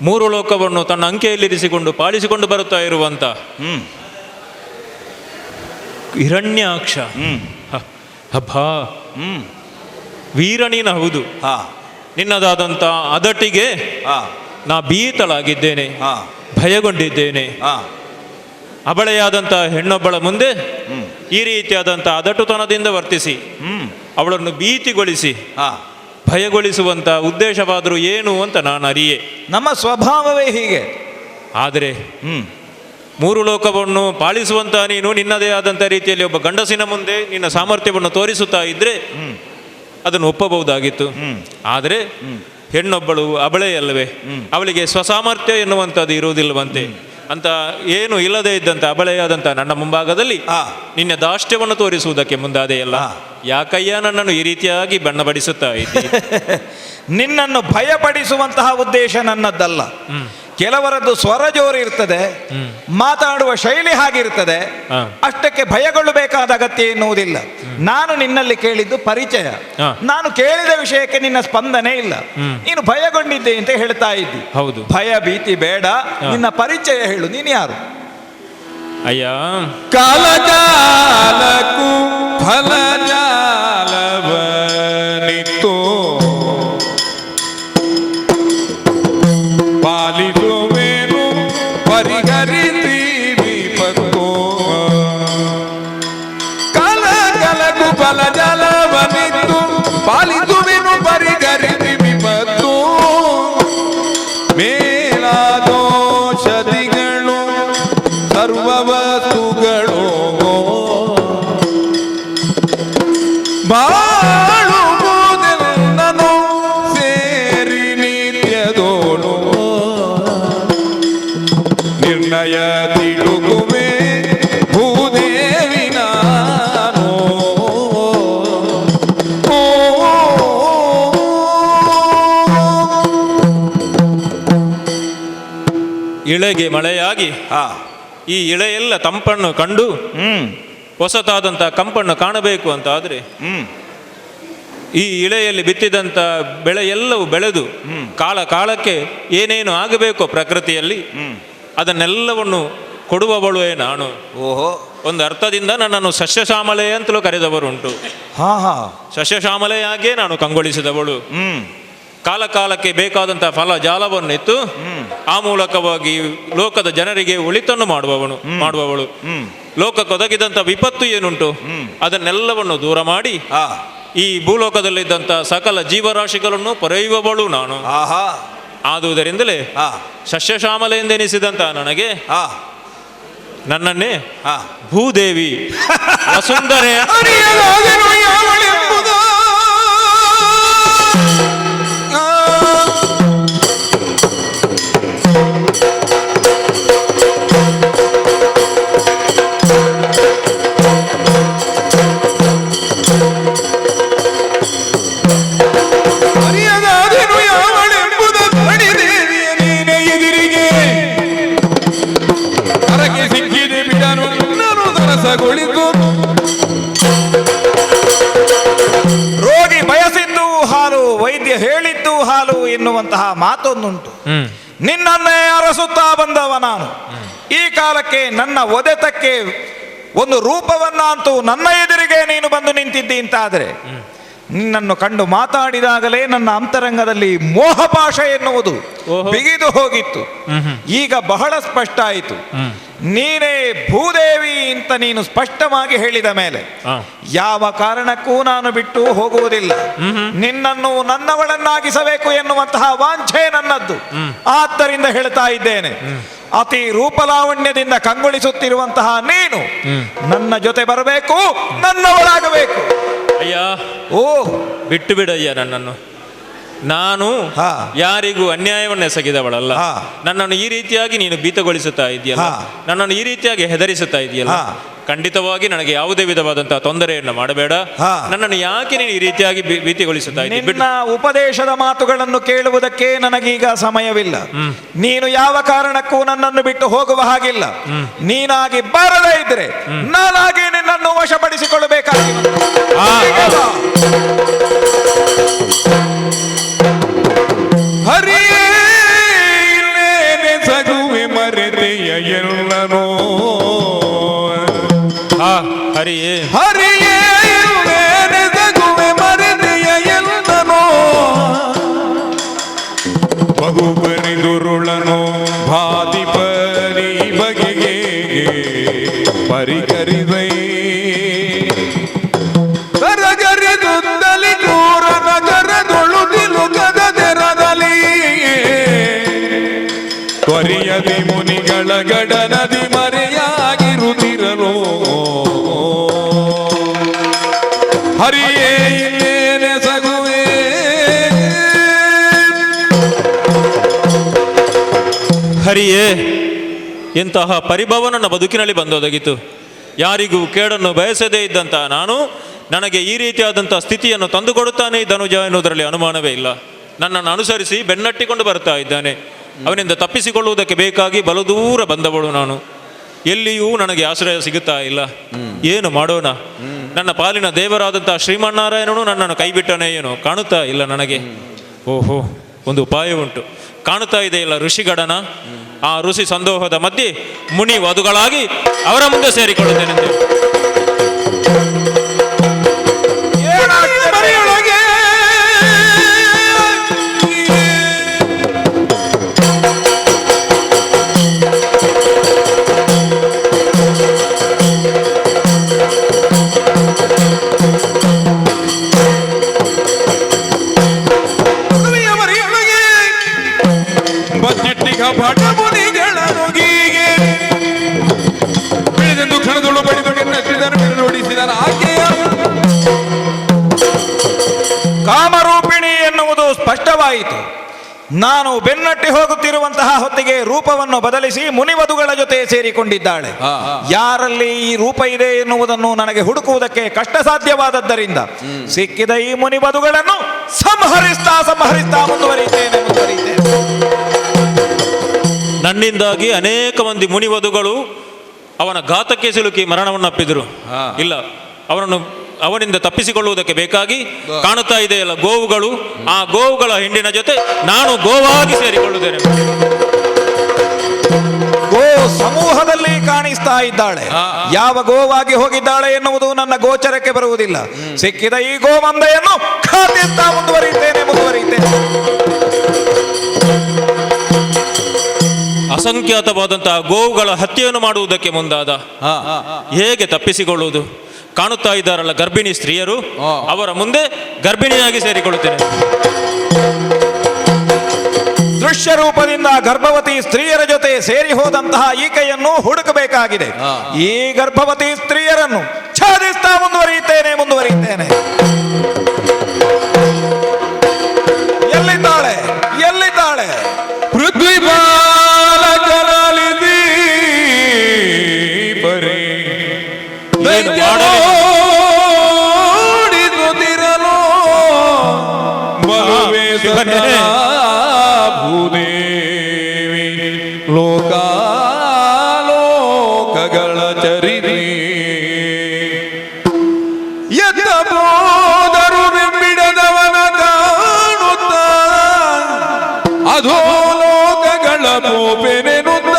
Speaker 5: ಮೂರು ಲೋಕವನ್ನು ತನ್ನ ಅಂಕೆಯಲ್ಲಿರಿಸಿಕೊಂಡು ಪಾಲಿಸಿಕೊಂಡು ಬರುತ್ತಾ ಇರುವಂತ ಹಿರಣ್ಯಾಕ್ಷ. ಹಬ್ಬಾ ವೀರನೀನ ಹೌದು. ನಿನ್ನದಾದಂಥ ಅದಟಿಗೆ ನಾ ಬೀತಲಾಗಿದ್ದೇನೆ, ಭಯಗೊಂಡಿದ್ದೇನೆ. ಅಬಳೆಯಾದಂಥ ಹೆಣ್ಣೊಬ್ಬಳ ಮುಂದೆ ಈ ರೀತಿಯಾದಂಥ ಅದಟುತನದಿಂದ ವರ್ತಿಸಿ ಅವಳನ್ನು ಭೀತಿಗೊಳಿಸಿ ಭಯಗೊಳಿಸುವಂಥ ಉದ್ದೇಶವಾದರೂ ಏನು ಅಂತ ನಾನು ಅರಿಯೆ.
Speaker 4: ನಮ್ಮ ಸ್ವಭಾವವೇ ಹೀಗೆ.
Speaker 5: ಆದರೆ ಮೂರು ಲೋಕವನ್ನು ಪಾಲಿಸುವಂಥ ನೀನು ನಿನ್ನದೇ ಆದಂಥ ರೀತಿಯಲ್ಲಿ ಒಬ್ಬ ಗಂಡಸಿನ ಮುಂದೆ ನಿನ್ನ ಸಾಮರ್ಥ್ಯವನ್ನು ತೋರಿಸುತ್ತಾ ಇದ್ರೆ ಅದನ್ನು ಒಪ್ಪಬಹುದಾಗಿತ್ತು. ಆದರೆ ಹೆಣ್ಣೊಬ್ಬಳು ಅಬಳೆಯಲ್ಲವೇ, ಅವಳಿಗೆ ಸ್ವಸಾಮರ್ಥ್ಯ ಎನ್ನುವಂಥದ್ದು ಇರುವುದಿಲ್ಲವಂತೆ. ಅಂತ ಏನು ಇಲ್ಲದೆ ಇದ್ದಂಥ ಅಬಳೆಯಾದಂಥ ನನ್ನ ಮುಂಭಾಗದಲ್ಲಿ ನಿನ್ನ ದಾಷ್ಟ್ಯವನ್ನು ತೋರಿಸುವುದಕ್ಕೆ ಮುಂದಾದೆಯಲ್ಲ. ಯಾಕಯ್ಯ ನನ್ನನ್ನು ಈ ರೀತಿಯಾಗಿ ಬಣ್ಣಪಡಿಸುತ್ತಾ ಇದ್ದಿ?
Speaker 4: ನಿನ್ನನ್ನು ಭಯಪಡಿಸುವಂತಹ ಉದ್ದೇಶ ನನ್ನದ್ದಲ್ಲ. ಕೆಲವರದ್ದು ಸ್ವರ ಜೋರು ಇರ್ತದೆ, ಮಾತಾಡುವ ಶೈಲಿ ಹಾಗಿರ್ತದೆ, ಅಷ್ಟಕ್ಕೆ ಭಯಗೊಳ್ಳಬೇಕಾದ ಅಗತ್ಯ ಎನ್ನುವುದಿಲ್ಲ. ನಾನು ನಿನ್ನಲ್ಲಿ ಕೇಳಿದ್ದು ಪರಿಚಯ. ನಾನು ಕೇಳಿದ ವಿಷಯಕ್ಕೆ ನಿನ್ನ ಸ್ಪಂದನೆ ಇಲ್ಲ, ನೀನು ಭಯಗೊಂಡಿದ್ದೆ ಅಂತ ಹೇಳ್ತಾ ಇದ್ದಿ.
Speaker 5: ಹೌದು.
Speaker 4: ಭಯ ಭೀತಿ ಬೇಡ, ನಿನ್ನ ಪರಿಚಯ ಹೇಳು. ನೀನು ಯಾರು?
Speaker 5: ಅಯ್ಯ,
Speaker 1: ಕಾಲಜಾಲಕ್ಕೂ ಫಲಜಾಲವನಿತ್ತು ಪಾಲಿಸುವೇನು ಪರಿಹರಿಸಿ ವಿಪತ್ತು. ಕಾಲಜಾಲಕ್ಕೂ ಫಲಜಾಲವನಿತ್ತು ಪಾಲಿಸುವೆನು ಪರಿಹರಿಸಿ ವಿಪತ್ತು. ಮೇಲಾದೋಷಧಿಗಳು ಸರ್ವವಸ್ತುಗಳು ಬಾಳುವುದೆಲ್ಲನೂ ಸೇರಿ ನಿತ್ಯದೋಳು ನಿರ್ಣಯ ತಿಳುಗುವೆ ಭೂದೇವಿ ನಾನು.
Speaker 5: ಇಳೆಗೆ ಮಳೆಯಾಗಿ ಈ ಇಳೆಯೆಲ್ಲ ತಂಪನ್ನು ಕಂಡು ಹೊಸತಾದಂಥ ಕಂಪನ್ನು ಕಾಣಬೇಕು ಅಂತ ಆದರೆ ಈ ಇಳೆಯಲ್ಲಿ ಬಿತ್ತಿದಂಥ ಬೆಳೆ ಎಲ್ಲವೂ ಬೆಳೆದು ಕಾಲ ಕಾಲಕ್ಕೆ ಏನೇನು ಆಗಬೇಕೋ ಪ್ರಕೃತಿಯಲ್ಲಿ ಅದನ್ನೆಲ್ಲವನ್ನು ಕೊಡುವವಳುವೇ ನಾನು.
Speaker 4: ಓಹೋ,
Speaker 5: ಒಂದು ಅರ್ಥದಿಂದ ನನ್ನನ್ನು ಸಸ್ಯಶ್ಯಾಮಲೆ ಅಂತಲೂ ಕರೆದವರುಂಟು. ಸಸ್ಯಶ್ಯಾಮಲೆಯಾಗಿಯೇ ನಾನು ಕಂಗೊಳಿಸಿದವಳು. ಕಾಲ ಕಾಲಕ್ಕೆ ಬೇಕಾದಂಥ ಫಲ ಜಾಲವನ್ನಿತ್ತು ಆ ಮೂಲಕವಾಗಿ ಲೋಕದ ಜನರಿಗೆ ಒಳಿತನ್ನು ಮಾಡುವವಳು. ಲೋಕಕ್ಕೊದಗಿದಂಥ ವಿಪತ್ತು ಏನುಂಟು ಅದನ್ನೆಲ್ಲವನ್ನು ದೂರ ಮಾಡಿ ಈ ಭೂಲೋಕದಲ್ಲಿದ್ದಂಥ ಸಕಲ ಜೀವರಾಶಿಗಳನ್ನು ಪೊರೆಯುವವಳು ನಾನು. ಆದುದರಿಂದಲೇ ಸಸ್ಯಶ್ಯಾಮಲೆ ಎಂದೆನಿಸಿದಂಥ ನನಗೆ ನನ್ನನ್ನೇ ಭೂದೇವಿ ವಸುಂಧರೆ
Speaker 4: ರೋಗಿ ಬಯಸಿದ್ದು ಹಾಲು, ವೈದ್ಯ ಹೇಳಿದ್ದು ಹಾಲು ಎನ್ನುವಂತಹ ಮಾತೊಂದುಂಟು. ನಿನ್ನನ್ನೇ ಅರಸುತ್ತಾ ಬಂದವ ನಾನು. ಈ ಕಾಲಕ್ಕೆ ನನ್ನ ಒದೆತಕ್ಕೆ ಒಂದು ರೂಪವನ್ನಂತೂ ನನ್ನ ಎದುರಿಗೆ ನೀನು ಬಂದು ನಿಂತಿದ್ದಿ ಅಂತಾದರೆ ನಿನ್ನನ್ನು ಕಂಡು ಮಾತಾಡಿದಾಗಲೇ ನನ್ನ ಅಂತರಂಗದಲ್ಲಿ ಮೋಹಪಾಶ ಎನ್ನುವುದು
Speaker 5: ಓಹೋ.
Speaker 4: ಬಿಗಿದು ಹೋಗಿತ್ತು. ಈಗ ಬಹಳ ಸ್ಪಷ್ಟ ಆಯಿತು. ನೀನೇ ಭೂದೇವಿ ಅಂತ ನೀನು ಸ್ಪಷ್ಟವಾಗಿ ಹೇಳಿದ ಮೇಲೆ
Speaker 5: ಆ.
Speaker 4: ಯಾವ ಕಾರಣಕ್ಕೂ ನಾನು ಬಿಟ್ಟು ಹೋಗುವುದಿಲ್ಲ. ನಿನ್ನನ್ನು ನನ್ನವಳನ್ನಾಗಿಸಬೇಕು ಎನ್ನುವಂತಹ ವಾಂಛೆ ನನ್ನದ್ದು. ಆದ್ದರಿಂದ ಹೇಳ್ತಾ ಇದ್ದೇನೆ, ಅತಿ ರೂಪಲಾವಣ್ಯದಿಂದ ಕಂಗೊಳಿಸುತ್ತಿರುವಂತಹ ನೀನು ನನ್ನ ಜೊತೆ ಬರಬೇಕು, ನನ್ನವಳಾಗಬೇಕು.
Speaker 5: ಅಯ್ಯ
Speaker 4: ಓ
Speaker 5: ಬಿಟ್ಟು ಬಿಡಯ್ಯ ನನ್ನನ್ನು. ನಾನು
Speaker 4: ಹಾ.
Speaker 5: ಯಾರಿಗೂ ಅನ್ಯಾಯವನ್ನು ಎಸಗಿದವಳಲ್ಲ.
Speaker 4: ಹಾ.
Speaker 5: ನನ್ನನ್ನು ಈ ರೀತಿಯಾಗಿ ನೀನು ಭೀತಗೊಳಿಸುತ್ತಾ ಇದೆಯಲ್ಲ,
Speaker 4: ಹಾ.
Speaker 5: ನನ್ನನ್ನು ಈ ರೀತಿಯಾಗಿ ಹೆದರಿಸುತ್ತಾ ಇದೆಯಲ್ಲ,
Speaker 4: ಹಾ.
Speaker 5: ಖಂಡಿತವಾಗಿ ನನಗೆ ಯಾವುದೇ ವಿಧವಾದಂತಹ ತೊಂದರೆಯನ್ನು ಮಾಡಬೇಡ.
Speaker 4: ಹಾ.
Speaker 5: ನನ್ನನ್ನು ಯಾಕೆ ನೀನು ಈ ರೀತಿಯಾಗಿ ಭೀತಿಗೊಳಿಸುತ್ತಾ ಇದ್ದೀಯ?
Speaker 4: ನಿನ್ನ ಉಪದೇಶದ ಮಾತುಗಳನ್ನು ಕೇಳುವುದಕ್ಕೆ ನನಗೀಗ ಸಮಯವಿಲ್ಲ. ನೀನು ಯಾವ ಕಾರಣಕ್ಕೂ ನನ್ನನ್ನು ಬಿಟ್ಟು ಹೋಗುವ ಹಾಗಿಲ್ಲ. ನೀನಾಗಿ ಬರದೇ ಇದ್ರೆ ನಾನಾಗಿ ನಿನ್ನನ್ನು ವಶಪಡಿಸಿಕೊಳ್ಳಬೇಕಾಗಿ.
Speaker 1: ಹರಿಯೇ ಇಲ್ಲೇನೆ ಸಗುವೆ ಮರೆತೆಯ ಎಲ್ಲನೋ.
Speaker 5: ಹರಿಯೇ
Speaker 1: ಹರಿಯೇ ಇಲ್ಲೇನೆ ಸಗುವೆ ಮರೆತೆಯ ಎಲ್ಲನೋ. ಬಹು ಬರಿದುರುಳನೋ ಭಾತಿ ಪರಿ ಬಗೆಗೆ ಪರಿಕರಿದೈ ಕರಗರಿದುತ್ತಲಿ ಕ್ರೂರ ನಗರದೊಳು ನಿಲುಕದ ತೆರದಲ್ಲಿ ಕೊರಿಯದಿ ಮುನಿಗಳ ಗಡನದಿ ಮರೆಯಾಗಿರುತ್ತಿರಲು. ಹರಿಯೇ ಇಲ್ಲೇನೆ ಸಗುವೆ
Speaker 5: ಹರಿಯೇ, ಎಂತಹ ಪರಿಭವ ನನ್ನ ಬದುಕಿನಲ್ಲಿ ಬಂದೊದಗಿತು. ಯಾರಿಗೂ ಕೇಡನ್ನು ಬಯಸದೇ ಇದ್ದಂಥ ನಾನು ನನಗೆ ಈ ರೀತಿಯಾದಂಥ ಸ್ಥಿತಿಯನ್ನು ತಂದುಕೊಡುತ್ತಾನೆ ಧನುಜ ಎನ್ನುವುದರಲ್ಲಿ ಅನುಮಾನವೇ ಇಲ್ಲ. ನನ್ನನ್ನು ಅನುಸರಿಸಿ ಬೆನ್ನಟ್ಟಿಕೊಂಡು ಬರ್ತಾ ಇದ್ದಾನೆ. ಅವನಿಂದ ತಪ್ಪಿಸಿಕೊಳ್ಳುವುದಕ್ಕೆ ಬೇಕಾಗಿ ಬಲು ದೂರ ಬಂದವಳು ನಾನು. ಎಲ್ಲಿಯೂ ನನಗೆ ಆಶ್ರಯ ಸಿಗುತ್ತಾ ಇಲ್ಲ. ಏನು ಮಾಡೋಣ? ನನ್ನ ಪಾಲಿನ ದೇವರಾದಂಥ ಶ್ರೀಮನ್ನಾರಾಯಣನು ನನ್ನನ್ನು ಕೈಬಿಟ್ಟನೇ ಏನೋ ಕಾಣುತ್ತಾ ಇಲ್ಲ ನನಗೆ. ಓಹೋ, ಒಂದು ಉಪಾಯ ಉಂಟು. ಕಾಣುತ್ತಾ ಇದೆ ಇಲ್ಲ ಋಷಿಗಡನ. ಆ ಋಷಿ ಸಂದೋಹದ ಮಧ್ಯೆ ಮುನಿ ವಧುಗಳಾಗಿ ಅವರ ಮುಂದೆ ಸೇರಿಕೊಳ್ಳುತ್ತೇನೆ.
Speaker 1: ಮರೆಯೊಳಗೆ ಮರೆಯೊಳಗೆ ಬಜ್ಜಿಟ್ಟಿಗ ಭಟ ಮುನಿಗಳ ನುಗಿಗೆ ಬೆಳೆದೆಂದು ಕ್ಷಣದೊಳು ಬಡಿದು ನೋಡಿಸಿದನು ಆಕೆಯ
Speaker 4: ಕಾಮರೂಪಿಣಿ ಎನ್ನುವುದು ಸ್ಪಷ್ಟವಾಯಿತು. ನಾನು ಬೆನ್ನಟ್ಟಿ ಹೋಗುತ್ತಿರುವಂತಹ ಹೊತ್ತಿಗೆ ರೂಪವನ್ನು ಬದಲಿಸಿ ಮುನಿವಧುಗಳ ಜೊತೆ ಸೇರಿಕೊಂಡಿದ್ದಾಳೆ. ಯಾರಲ್ಲಿ ಈ ರೂಪ ಇದೆ ಎನ್ನುವುದನ್ನು ನನಗೆ ಹುಡುಕುವುದಕ್ಕೆ ಕಷ್ಟ ಸಾಧ್ಯವಾದದ್ದರಿಂದ ಸಿಕ್ಕಿದ ಈ ಮುನಿವಧುಗಳನ್ನು ಸಂಹರಿಸ್ತಾ ಮುಂದುವರಿಯುತ್ತೇನೆ.
Speaker 5: ನನ್ನಿಂದಾಗಿ ಅನೇಕ ಮಂದಿ ಮುನಿವಧುಗಳು ಅವನ ಘಾತಕ್ಕೆ ಸಿಲುಕಿ ಮರಣವನ್ನಪ್ಪಿದರು. ಇಲ್ಲ, ಅವನಿಂದ ತಪ್ಪಿಸಿಕೊಳ್ಳುವುದಕ್ಕೆ ಬೇಕಾಗಿ ಕಾಣುತ್ತಾ ಇದೆಯಲ್ಲ ಗೋವುಗಳು, ಆ ಗೋವುಗಳ ಹಿಂಡಿನ ಜೊತೆ ನಾನು ಗೋವಾಗಿ ಸೇರಿಕೊಳ್ಳುತ್ತೇನೆ.
Speaker 4: ಗೋ ಸಮೂಹದಲ್ಲಿ ಕಾಣಿಸ್ತಾ ಇದ್ದಾಳೆ. ಯಾವ ಗೋವಾಗಿ ಹೋಗಿದ್ದಾಳೆ ಎನ್ನುವುದು ನನ್ನ ಗೋಚರಕ್ಕೆ ಬರುವುದಿಲ್ಲ. ಸಿಕ್ಕಿದ ಈ ಗೋಮಂದೆಯನ್ನು ಖಾತಿಸ್ತಾ ಮುಂದುವರಿಯುತ್ತೇನೆ.
Speaker 5: ಅಸಂಖ್ಯಾತವಾದಂತಹ ಗೋವುಗಳ ಹತ್ಯೆಯನ್ನು ಮಾಡುವುದಕ್ಕೆ ಮುಂದಾದ. ಹೇಗೆ ತಪ್ಪಿಸಿಕೊಳ್ಳುವುದು? ಕಾಣುತ್ತಾ ಇದ್ದಾರಲ್ಲ ಗರ್ಭಿಣಿ ಸ್ತ್ರೀಯರು, ಅವರ ಮುಂದೆ ಗರ್ಭಿಣಿಯಾಗಿ ಸೇರಿಕೊಳ್ಳುತ್ತೇನೆ.
Speaker 4: ದೃಶ್ಯ ರೂಪದಿಂದ ಗರ್ಭವತಿ ಸ್ತ್ರೀಯರ ಜೊತೆ ಸೇರಿ ಹೋದಂತಹ ಈಕೆಯನ್ನು ಹುಡುಕಬೇಕಾಗಿದೆ. ಈ ಗರ್ಭವತಿ ಸ್ತ್ರೀಯರನ್ನು ಛೇದಿಸ್ತಾ ಮುಂದುವರಿಯುತ್ತೇನೆ. ಎಲ್ಲಿದ್ದಾಳೆ?
Speaker 1: ಪೃಥ್ವಿ ಬಾಲಕರಲಿದಿ ಬರೀ ಓಡಿಸುತ್ತಿರಲು ಬರುವೆ ಭೂದೇವಿ ಲೋಕಾಲೋಕಗಳ ಚರಿರಿ ಎದ್ದ ಬೋದರು ಬಿಡದವನ ಕಾಣುತ್ತ ಅಧೋಲೋಕಗಳ ಪೋಪೆನೆನುತ್ತ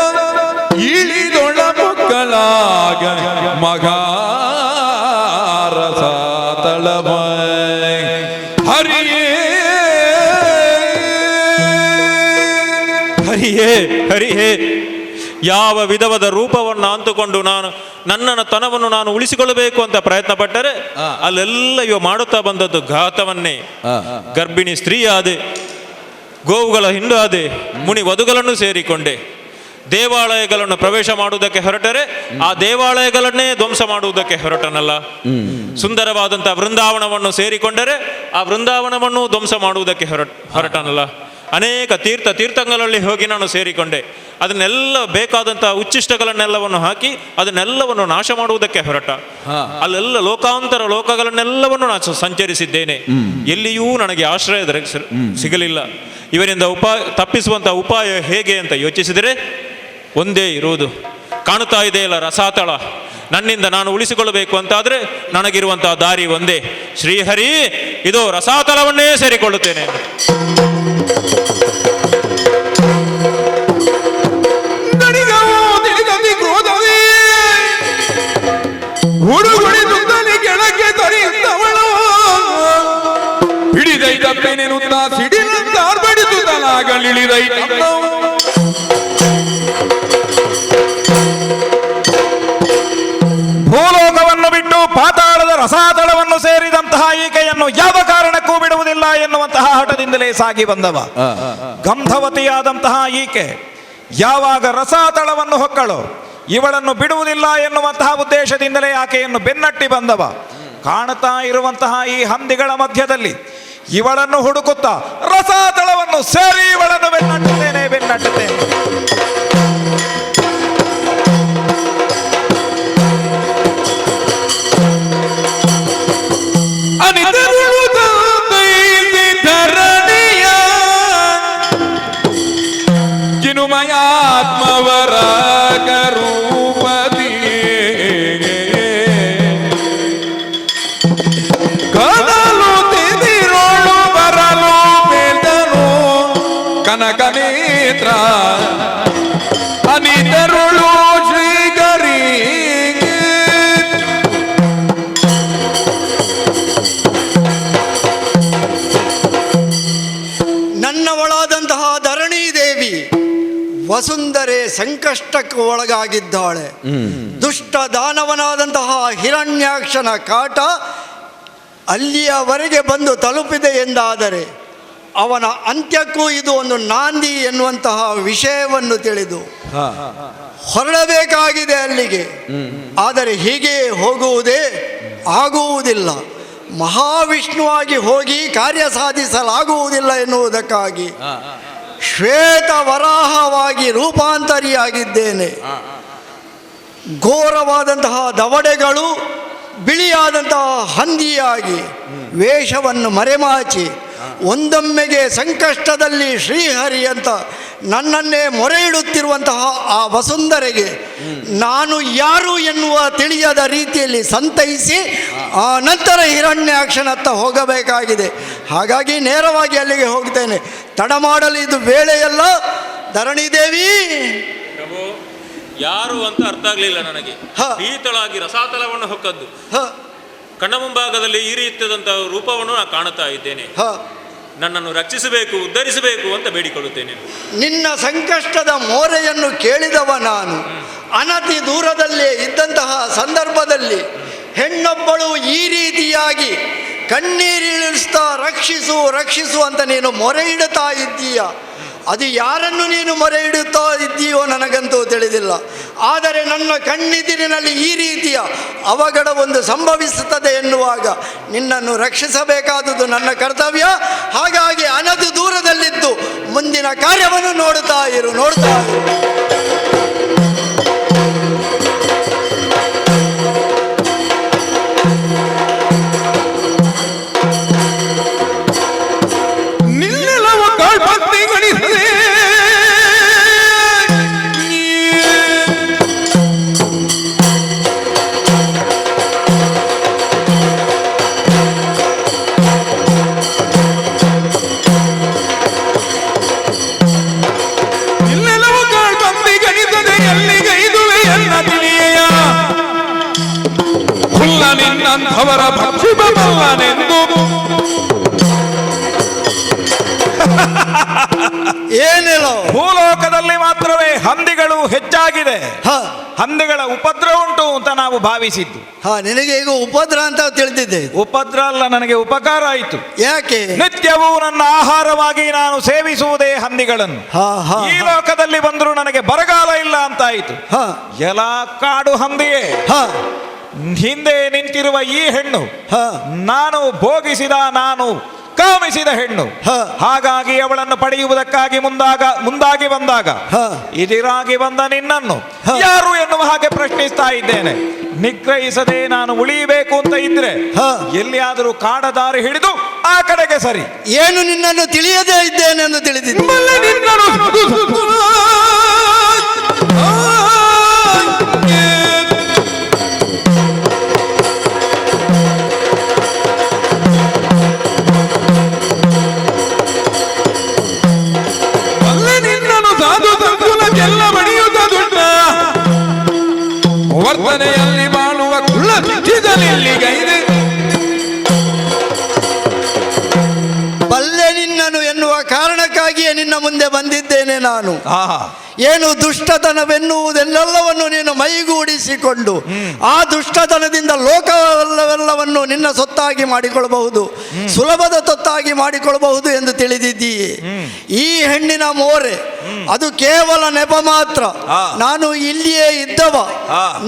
Speaker 1: ಇಳಿದೊಳ ಮಕ್ಕಳಾಗ ಮಗಾರಸ ತಳಬ
Speaker 5: ಹರಿಹೇ ಹರಿಹೇ, ಯಾವ ವಿಧವಾದ ರೂಪವನ್ನು ಅಂತುಕೊಂಡು ನಾನು ನನ್ನ ತನವನ್ನು ನಾನು ಉಳಿಸಿಕೊಳ್ಳಬೇಕು ಅಂತ ಪ್ರಯತ್ನ ಪಟ್ಟರೆ ಅಲ್ಲೆಲ್ಲ ಇವ ಮಾಡುತ್ತಾ ಬಂದದ್ದು ಘಾತವನ್ನೇ. ಗರ್ಭಿಣಿ ಸ್ತ್ರೀ ಆದೆ, ಗೋವುಗಳ ಹಿಂಡು ಆದೆ, ಮುನಿ ವಧುಗಳನ್ನು ಸೇರಿಕೊಂಡೆ. ದೇವಾಲಯಗಳನ್ನು ಪ್ರವೇಶ ಮಾಡುವುದಕ್ಕೆ ಹೊರಟರೆ ಆ ದೇವಾಲಯಗಳನ್ನೇ ಧ್ವಂಸ ಮಾಡುವುದಕ್ಕೆ ಹೊರಟನಲ್ಲ. ಸುಂದರವಾದಂತಹ ವೃಂದಾವನವನ್ನು ಸೇರಿಕೊಂಡರೆ ಆ ವೃಂದಾವನವನ್ನು ಧ್ವಂಸ ಮಾಡುವುದಕ್ಕೆ ಹೊರಟನಲ್ಲ. ಅನೇಕ ತೀರ್ಥಗಳಲ್ಲಿ ಹೋಗಿ ನಾನು ಸೇರಿಕೊಂಡೆ. ಅದನ್ನೆಲ್ಲ ಬೇಕಾದಂತಹ ಉಚ್ಚಿಷ್ಟಗಳನ್ನೆಲ್ಲವನ್ನು ಹಾಕಿ ಅದನ್ನೆಲ್ಲವನ್ನು ನಾಶ ಮಾಡುವುದಕ್ಕೆ ಹೊರಟ. ಅಲ್ಲೆಲ್ಲ ಲೋಕಾಂತರ ಲೋಕಗಳನ್ನೆಲ್ಲವನ್ನು ನಾನು ಸಂಚರಿಸಿದ್ದೇನೆ. ಎಲ್ಲಿಯೂ ನನಗೆ ಆಶ್ರಯ ಸಿಗಲಿಲ್ಲ. ಇವರಿಂದ ತಪ್ಪಿಸುವಂತಹ ಉಪಾಯ ಹೇಗೆ ಅಂತ ಯೋಚಿಸಿದರೆ ಒಂದೇ ಇರುವುದು. ಕಾಣುತ್ತಾ ಇದೆಯಲ್ಲ ರಸಾತಳ, ನನ್ನಿಂದ ನಾನು ಉಳಿಸಿಕೊಳ್ಳಬೇಕು ಅಂತಾದರೆ ನನಗಿರುವಂತಹ ದಾರಿ ಒಂದೇ. ಶ್ರೀಹರಿ, ಇದು ರಸಾತಳವನ್ನೇ ಸೇರಿಕೊಳ್ಳುತ್ತೇನೆ.
Speaker 1: ಹಿಡಿದೈತಪ್ಪೇನೆನ್ನುತ್ತಾ ಸಿಡಿಲಂತಾರ್ಬಡಿಸುತ್ತಲಾಗಲಿಳಿದೈತ.
Speaker 4: ಭೂಲೋಕವನ್ನು ಬಿಟ್ಟು ಪಾತಾಳದ ರಸಾತಳವನ್ನು ಸೇರಿದಂತಹ ಈಕೆಯನ್ನು ಯಾವ ಕಾರಣಕ್ಕೂ ಬಿಡುವುದಿಲ್ಲ ಎನ್ನುವಂತಹ ಹಠದಿಂದಲೇ ಸಾಗಿ ಬಂದವ. ಗಂಧವತಿಯಾದಂತಹ ಈಕೆ ಯಾವಾಗ ರಸಾತಳವನ್ನು ಹೊಕ್ಕಳು, ಇವಳನ್ನು ಬಿಡುವುದಿಲ್ಲ ಎನ್ನುವಂತಹ ಉದ್ದೇಶದಿಂದಲೇ ಆಕೆಯನ್ನು ಬೆನ್ನಟ್ಟಿ ಬಂದವ. ಕಾಣುತ್ತಾ ಇರುವಂತಹ ಈ ಹಂದಿಗಳ ಮಧ್ಯದಲ್ಲಿ ಇವಳನ್ನು ಹುಡುಕುತ್ತಾ ರಸಾತಳವನ್ನು ಸೇರಿ ಇವಳನ್ನು ಬೆನ್ನಟ್ಟುತ್ತೇನೆ.
Speaker 1: ಜಿನುಮಯಾತ್ಮವರ ರೂಪದಿ ಕದಲು ತಿದಿರೋಳು ಬರಲು ಬೇದನು ಕನಕನೇತ್ರ ಅನಿತರುಳು ಶ್ರೀಗರಿ.
Speaker 6: ನನ್ನವಳಾದಂತಹ ಧರಣಿ ದೇವಿ ವಸುಂಧರೆ ಸಂಕಷ್ಟಕ್ಕೆ ಒಳಗಾಗಿದ್ದಾಳೆ. ದುಷ್ಟ ದಾನವನಾದಂತಹ ಹಿರಣ್ಯಾಕ್ಷನ ಕಾಟ ಅಲ್ಲಿಯವರೆಗೆ ಬಂದು ತಲುಪಿದೆ ಎಂದಾದರೆ ಅವನ ಅಂತ್ಯಕ್ಕೂ ಇದು ಒಂದು ನಾಂದಿ ಎನ್ನುವಂತಹ ವಿಷಯವನ್ನು ತಿಳಿದು ಹೊರಡಬೇಕಾಗಿದೆ ಅಲ್ಲಿಗೆ. ಆದರೆ ಹೀಗೆ ಹೋಗುವುದೇ ಆಗುವುದಿಲ್ಲ. ಮಹಾವಿಷ್ಣುವಾಗಿ ಹೋಗಿ ಕಾರ್ಯ ಸಾಧಿಸಲಾಗುವುದಿಲ್ಲ ಎನ್ನುವುದಕ್ಕಾಗಿ ಶ್ವೇತ ವರಾಹವಾಗಿ ರೂಪಾಂತರಿಯಾಗಿದ್ದೇನೆ. ಘೋರವಾದಂತಹ ದವಡೆಗಳು ಬಿಳಿಯಾದಂತಹ ಹಂದಿಯಾಗಿ ವೇಷವನ್ನು ಮರೆಮಾಚಿ ಒಂದೊಮ್ಮೆಗೆ ಸಂಕಷ್ಟದಲ್ಲಿ ಶ್ರೀಹರಿ ಅಂತ ನನ್ನನ್ನೇ ಮೊರೆ ಇಡುತ್ತಿರುವಂತಹ ಆ ವಸುಂಧರೆಗೆ ನಾನು ಯಾರು ಎನ್ನುವ ತಿಳಿಯದ ರೀತಿಯಲ್ಲಿ ಸಂತೈಸಿ ಆ ನಂತರ ಹಿರಣ್ಯಾಕ್ಷನತ್ತ ಹೋಗಬೇಕಾಗಿದೆ. ಹಾಗಾಗಿ ನೇರವಾಗಿ ಅಲ್ಲಿಗೆ ಹೋಗ್ತೇನೆ. ತಡ ಮಾಡಲು ಇದು ವೇಳೆಯಲ್ಲ. ಧರಣಿದೇವಿ
Speaker 5: ಯಾರು ಅಂತ ಅರ್ಥ ಆಗಲಿಲ್ಲ ನನಗೆ. ಈತಳಾಗಿ ರಸಾತಲವನ್ನು ಹೊಕ್ಕದ್ದು ಕಣ್ಣ ಮುಂಭಾಗದಲ್ಲಿ ಈ ರೀತಿಯಾದಂತಹ ರೂಪವನ್ನು ನಾನು ಕಾಣುತ್ತಾ ಇದ್ದೇನೆ. ನನ್ನನ್ನು ರಕ್ಷಿಸಬೇಕು, ಉದ್ಧರಿಸಬೇಕು ಅಂತ ಬೇಡಿಕೊಳ್ಳುತ್ತೇನೆ.
Speaker 6: ನಿನ್ನ ಸಂಕಷ್ಟದ ಮೋರೆಯನ್ನು ಕೇಳಿದವ ನಾನು. ಅನತಿ ದೂರದಲ್ಲೇ ಇದ್ದಂತಹ ಸಂದರ್ಭದಲ್ಲಿ ಹೆಣ್ಣೊಬ್ಬಳು ಈ ರೀತಿಯಾಗಿ ಕಣ್ಣೀರಿಳಿಸ್ತಾ ರಕ್ಷಿಸು ರಕ್ಷಿಸು ಅಂತ ನೀನು ಮೊರೆ ಇಡುತ್ತಾ ಇದ್ದೀಯ. ಅದು ಯಾರನ್ನು ನೀನು ಮೊರೆ ಇಡುತ್ತಾ ಇದ್ದೀಯೋ ನನಗಂತೂ ತಿಳಿದಿಲ್ಲ. ಆದರೆ ನನ್ನ ಕಣ್ಣೆದುರಿನಲ್ಲಿ ಈ ರೀತಿಯ ಅವಘಡವೊಂದು ಸಂಭವಿಸುತ್ತದೆ ಎನ್ನುವಾಗ ನಿನ್ನನ್ನು ರಕ್ಷಿಸಬೇಕಾದುದು ನನ್ನ ಕರ್ತವ್ಯ. ಹಾಗಾಗಿ ಅನದು ದೂರದಲ್ಲಿದ್ದು ಮುಂದಿನ ಕಾರ್ಯವನ್ನು ನೋಡುತ್ತಾ ಇರು.
Speaker 1: ನಿನ್ನಂಥವರ ಭಕ್ಷಿಪಮಲ್ಲನೆಂದು
Speaker 6: ಏನಿಲ್ಲ.
Speaker 4: ಭೂಲೋಕದಲ್ಲಿ ಮಾತ್ರವೇ ಹಂದಿಗಳು ಹೆಚ್ಚಾಗಿದೆ,
Speaker 6: ಹ
Speaker 4: ಹಂದಿಗಳ ಉಪದ್ರ ಉಂಟು ಅಂತ ನಾವು ಭಾವಿಸಿದ್ದು.
Speaker 6: ಹ ನಿನಗೆ ಈಗ ಉಪದ್ರ ಅಂತ ತಿಳಿದಿದ್ದೆ.
Speaker 4: ಉಪದ್ರ ಅಲ್ಲ, ನನಗೆ ಉಪಕಾರ ಆಯಿತು.
Speaker 6: ಯಾಕೆ?
Speaker 4: ನಿತ್ಯವೂ ನನ್ನ ಆಹಾರವಾಗಿ ನಾನು ಸೇವಿಸುವುದೇ ಹಂದಿಗಳನ್ನು.
Speaker 6: ಹ ಹ
Speaker 4: ಈ ಲೋಕದಲ್ಲಿ ಬಂದರೂ ನನಗೆ ಬರಗಾಲ ಇಲ್ಲ ಅಂತ ಆಯಿತು.
Speaker 6: ಹ
Speaker 4: ಎಲ್ಲ ಕಾಡು ಹಂದಿಯೇ,
Speaker 6: ಹ
Speaker 4: ಹಿಂದೆ ನಿಂತಿರುವ ಈ ಹೆಣ್ಣು
Speaker 6: ಹ
Speaker 4: ನಾನು ಭೋಗಿಸಿದ, ನಾನು ಕಾಮಿಸಿದ ಹೆಣ್ಣು.
Speaker 6: ಹ.
Speaker 4: ಹಾಗಾಗಿ ಅವಳನ್ನು ಪಡೆಯುವುದಕ್ಕಾಗಿ ಮುಂದಾಗಿ ಬಂದಾಗ
Speaker 6: ಹ.
Speaker 4: ಇದಿರಾಗಿ ಬಂದ ನಿನ್ನನ್ನು
Speaker 6: ಹ.
Speaker 4: ಯಾರು ಎನ್ನುವ ಹಾಗೆ ಪ್ರಶ್ನಿಸ್ತಾ ಇದ್ದೇನೆ. ನಿಗ್ರಹಿಸದೆ ನಾನು ಉಳಿಯಬೇಕು ಅಂತ ಇದ್ರೆ
Speaker 6: ಹ.
Speaker 4: ಎಲ್ಲಿಯಾದರೂ ಕಾಡದಾರಿ ಹಿಡಿದು ಆ ಕಡೆಗೆ ಸರಿ.
Speaker 6: ಏನು ನಿನ್ನನ್ನು ತಿಳಿಯದೇ ಇದ್ದೇನೆ ಎಂದು ತಿಳಿದಿದ್ದೆ.
Speaker 1: ಎಲ್ಲ ಬಡಿಯುತ್ತ ದುಡ್ಡ ವರ್ತನೆಯಲ್ಲಿ ಬಾಳುವ ಕುಳ್ಳ ಚಿತ್ತಿದಲಿಲ್ಲಿಗೈದೆ.
Speaker 6: ಬಲ್ಲೆ ನಿನ್ನನು ಎನ್ನುವ ಕಾರಣಕ್ಕಾಗಿಯೇ ನಿನ್ನ ಮುಂದೆ ಬಂದಿದ್ದೇನೆ ನಾನು.
Speaker 4: ಆಹಾ,
Speaker 6: ಏನು ದುಷ್ಟತನವೆನ್ನುವುದೆಲ್ಲವನ್ನು ನೀನು ಮೈಗೂಡಿಸಿಕೊಂಡು ಆ ದುಷ್ಟತನದಿಂದ ಲೋಕವೆಲ್ಲವನ್ನು ನಿನ್ನ ಸೊತ್ತಾಗಿ ಮಾಡಿಕೊಳ್ಳಬಹುದು, ಸುಲಭದ ತೊತ್ತಾಗಿ ಮಾಡಿಕೊಳ್ಳಬಹುದು ಎಂದು ತಿಳಿದಿದ್ದೀಯೆ. ಈ ಹೆಣ್ಣಿನ ಮೋರೆ ಅದು ಕೇವಲ ನೆಪ ಮಾತ್ರ. ನಾನು ಇಲ್ಲಿಯೇ ಇದ್ದವ.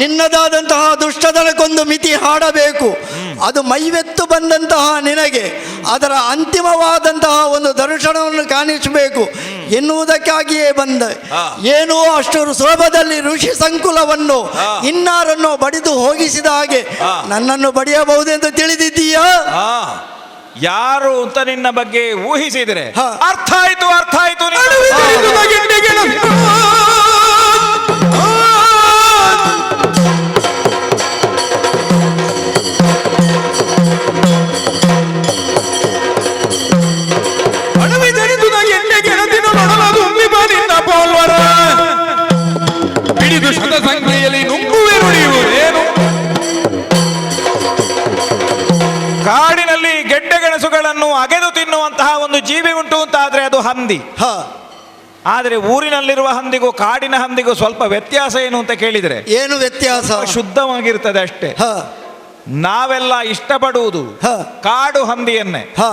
Speaker 6: ನಿನ್ನದಾದಂತಹ ದುಷ್ಟತನಕ್ಕೊಂದು ಮಿತಿ ಹಾಡಬೇಕು. ಅದು ಮೈವೆತ್ತು ಬಂದಂತಹ ನಿನಗೆ ಅದರ ಅಂತಿಮವಾದಂತಹ ಒಂದು ದರ್ಶನವನ್ನು ಕಾಣಿಸಬೇಕು ಎನ್ನುವುದಕ್ಕಾಗಿಯೇ ಬಂದ. ಏನೋ ಅಷ್ಟು ಸುಲಭದಲ್ಲಿ ಋಷಿ ಸಂಕುಲವನ್ನು ಇನ್ನಾರನ್ನು ಬಡಿದು ಹೋಗಿಸಿದ ಹಾಗೆ ನನ್ನನ್ನು ಬಡಿಯಬಹುದೆಂದು ತಿಳಿದಿದ್ದೀಯಾ?
Speaker 4: ಯಾರು ಅಂತ ನಿನ್ನ ಬಗ್ಗೆ ಊಹಿಸಿದ್ರೆ
Speaker 6: ಹ.
Speaker 4: ಅರ್ಥ ಆಯ್ತು, ಅರ್ಥ ಆಯ್ತು.
Speaker 1: ಹಿಡಿದು ಶತ ಸಂಖ್ಯೆಯಲ್ಲಿ ನುಗ್ಗುವೆ ನುಡಿಯುವುದೇನು?
Speaker 4: ಕಾಡಿನಲ್ಲಿ ಗೆಡ್ಡೆ ಗೆಣಸುಗಳನ್ನು ಅಗೆದು ತಿನ್ನುವಂತಹ ಒಂದು ಜೀವಿ ಉಂಟು ಅಂತ ಆದ್ರೆ ಅದು ಹಂದಿ.
Speaker 6: ಹ
Speaker 4: ಆದರೆ ಊರಿನಲ್ಲಿರುವ ಹಂದಿಗೂ ಕಾಡಿನ ಹಂದಿಗೂ ಸ್ವಲ್ಪ ವ್ಯತ್ಯಾಸ ಏನು ಅಂತ ಕೇಳಿದ್ರೆ
Speaker 6: ಏನು ವ್ಯತ್ಯಾಸ?
Speaker 4: ಶುದ್ಧವಾಗಿರ್ತದೆ ಅಷ್ಟೇ.
Speaker 6: ಹ
Speaker 4: ನಾವೆಲ್ಲ ಇಷ್ಟಪಡುವುದು
Speaker 6: ಹ
Speaker 4: ಕಾಡು ಹಂದಿಯನ್ನೇ.
Speaker 6: ಹ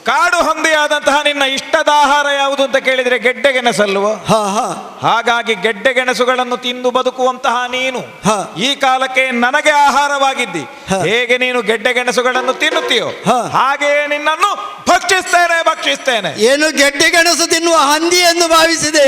Speaker 4: ಕಾಡು ಹಂದಿಯಾದಂತಹ ನಿನ್ನ ಇಷ್ಟದ ಆಹಾರ ಯಾವುದು ಅಂತ ಕೇಳಿದ್ರೆ ಗೆಡ್ಡೆ ಗೆಣಸಲ್ವ?
Speaker 6: ಹ ಹ
Speaker 4: ಹಾಗಾಗಿ ಗೆಡ್ಡೆ ಗೆಣಸುಗಳನ್ನು ತಿಂದು ಬದುಕುವಂತಹ ನೀನು
Speaker 6: ಹ.
Speaker 4: ಈ ಕಾಲಕ್ಕೆ ನನಗೆ ಆಹಾರವಾಗಿದ್ದಿ.
Speaker 6: ಹ.
Speaker 4: ಹೇಗೆ ನೀನು ಗೆಡ್ಡೆ ಗೆಣಸುಗಳನ್ನು ತಿನ್ನುತ್ತೀಯೋ
Speaker 6: ಹ.
Speaker 4: ಹಾಗೆಯೇ ನಿನ್ನನ್ನು ಭಕ್ಷಿಸ್ತೇನೆ.
Speaker 6: ಏನು ಗೆಡ್ಡೆ ಗೆಣಸು ತಿನ್ನುವ ಹಂದಿ ಎಂದು ಭಾವಿಸಿದೆ?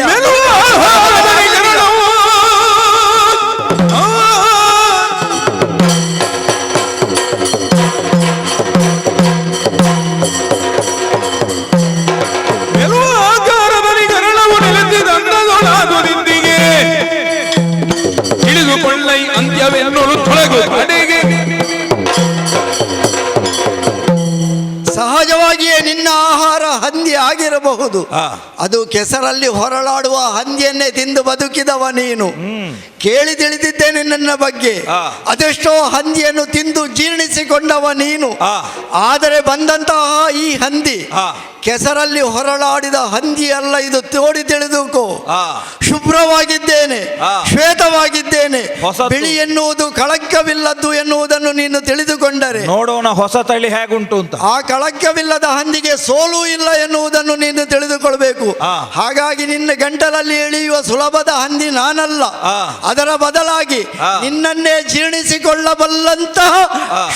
Speaker 1: ಹಿಡಿದುಕೊಳ್ಳೈ ಅಂತ್ಯವೆನ್ನೋಳು ತೊಳಗು ಕಡೆಗೆ.
Speaker 6: ಸಹಜವಾಗಿಯೇ ನಿನ್ನ ಆಹಾರ ಹಂದಿ ಆಗಿರಬಹುದು. ಅದು ಕೆಸರಲ್ಲಿ ಹೊರಳಾಡುವ ಹಂದಿಯನ್ನೇ ತಿಂದು ಬದುಕಿದವ ನೀನು. ಕೇಳಿ ತಿಳಿದಿದ್ದೇನೆ ನನ್ನ ಬಗ್ಗೆ. ಅದೆಷ್ಟೋ ಹಂದಿಯನ್ನು ತಿಂದು ಜೀರ್ಣಿಸಿಕೊಂಡವ ನೀನು. ಆದರೆ ಬಂದಂತಹ ಈ ಹಂದಿ ಕೆಸರಲ್ಲಿ ಹೊರಳಾಡಿದ ಹಂದಿ ಅಲ್ಲ, ಇದು ತೋಡಿ ತಿಳಿದುಕೋ. ಶುಭ್ರವಾಗಿದ್ದೇನೆ, ಶ್ವೇತವಾಗಿದ್ದೇನೆ, ಬಿಳಿ ಎನ್ನುವುದು ಕಳಂಕವಿಲ್ಲದ್ದು ಎನ್ನುವುದನ್ನು ನೀನು ತಿಳಿದುಕೊಂಡರೆ
Speaker 4: ನೋಡೋಣ ಹೊಸ ತಳಿ ಹೇಗುಂಟು ಅಂತ.
Speaker 6: ಆ ಕಳಂಕವಿಲ್ಲದ ಹಂದಿಗೆ ಸೋಲು ಇಲ್ಲ ಎನ್ನುವುದನ್ನು ನೀನು ತಿಳಿದುಕೊಳ್ಬೇಕು. ಹಾಗಾಗಿ ನಿನ್ನ ಗಂಟಲಲ್ಲಿ ಎಳೆಯುವ ಸುಲಭದ ಹಂದಿ ನಾನಲ್ಲ. ಅದರ ಬದಲಾಗಿ ನಿನ್ನನ್ನೇ ಜೀರ್ಣಿಸಿಕೊಳ್ಳಬಲ್ಲಂತಹ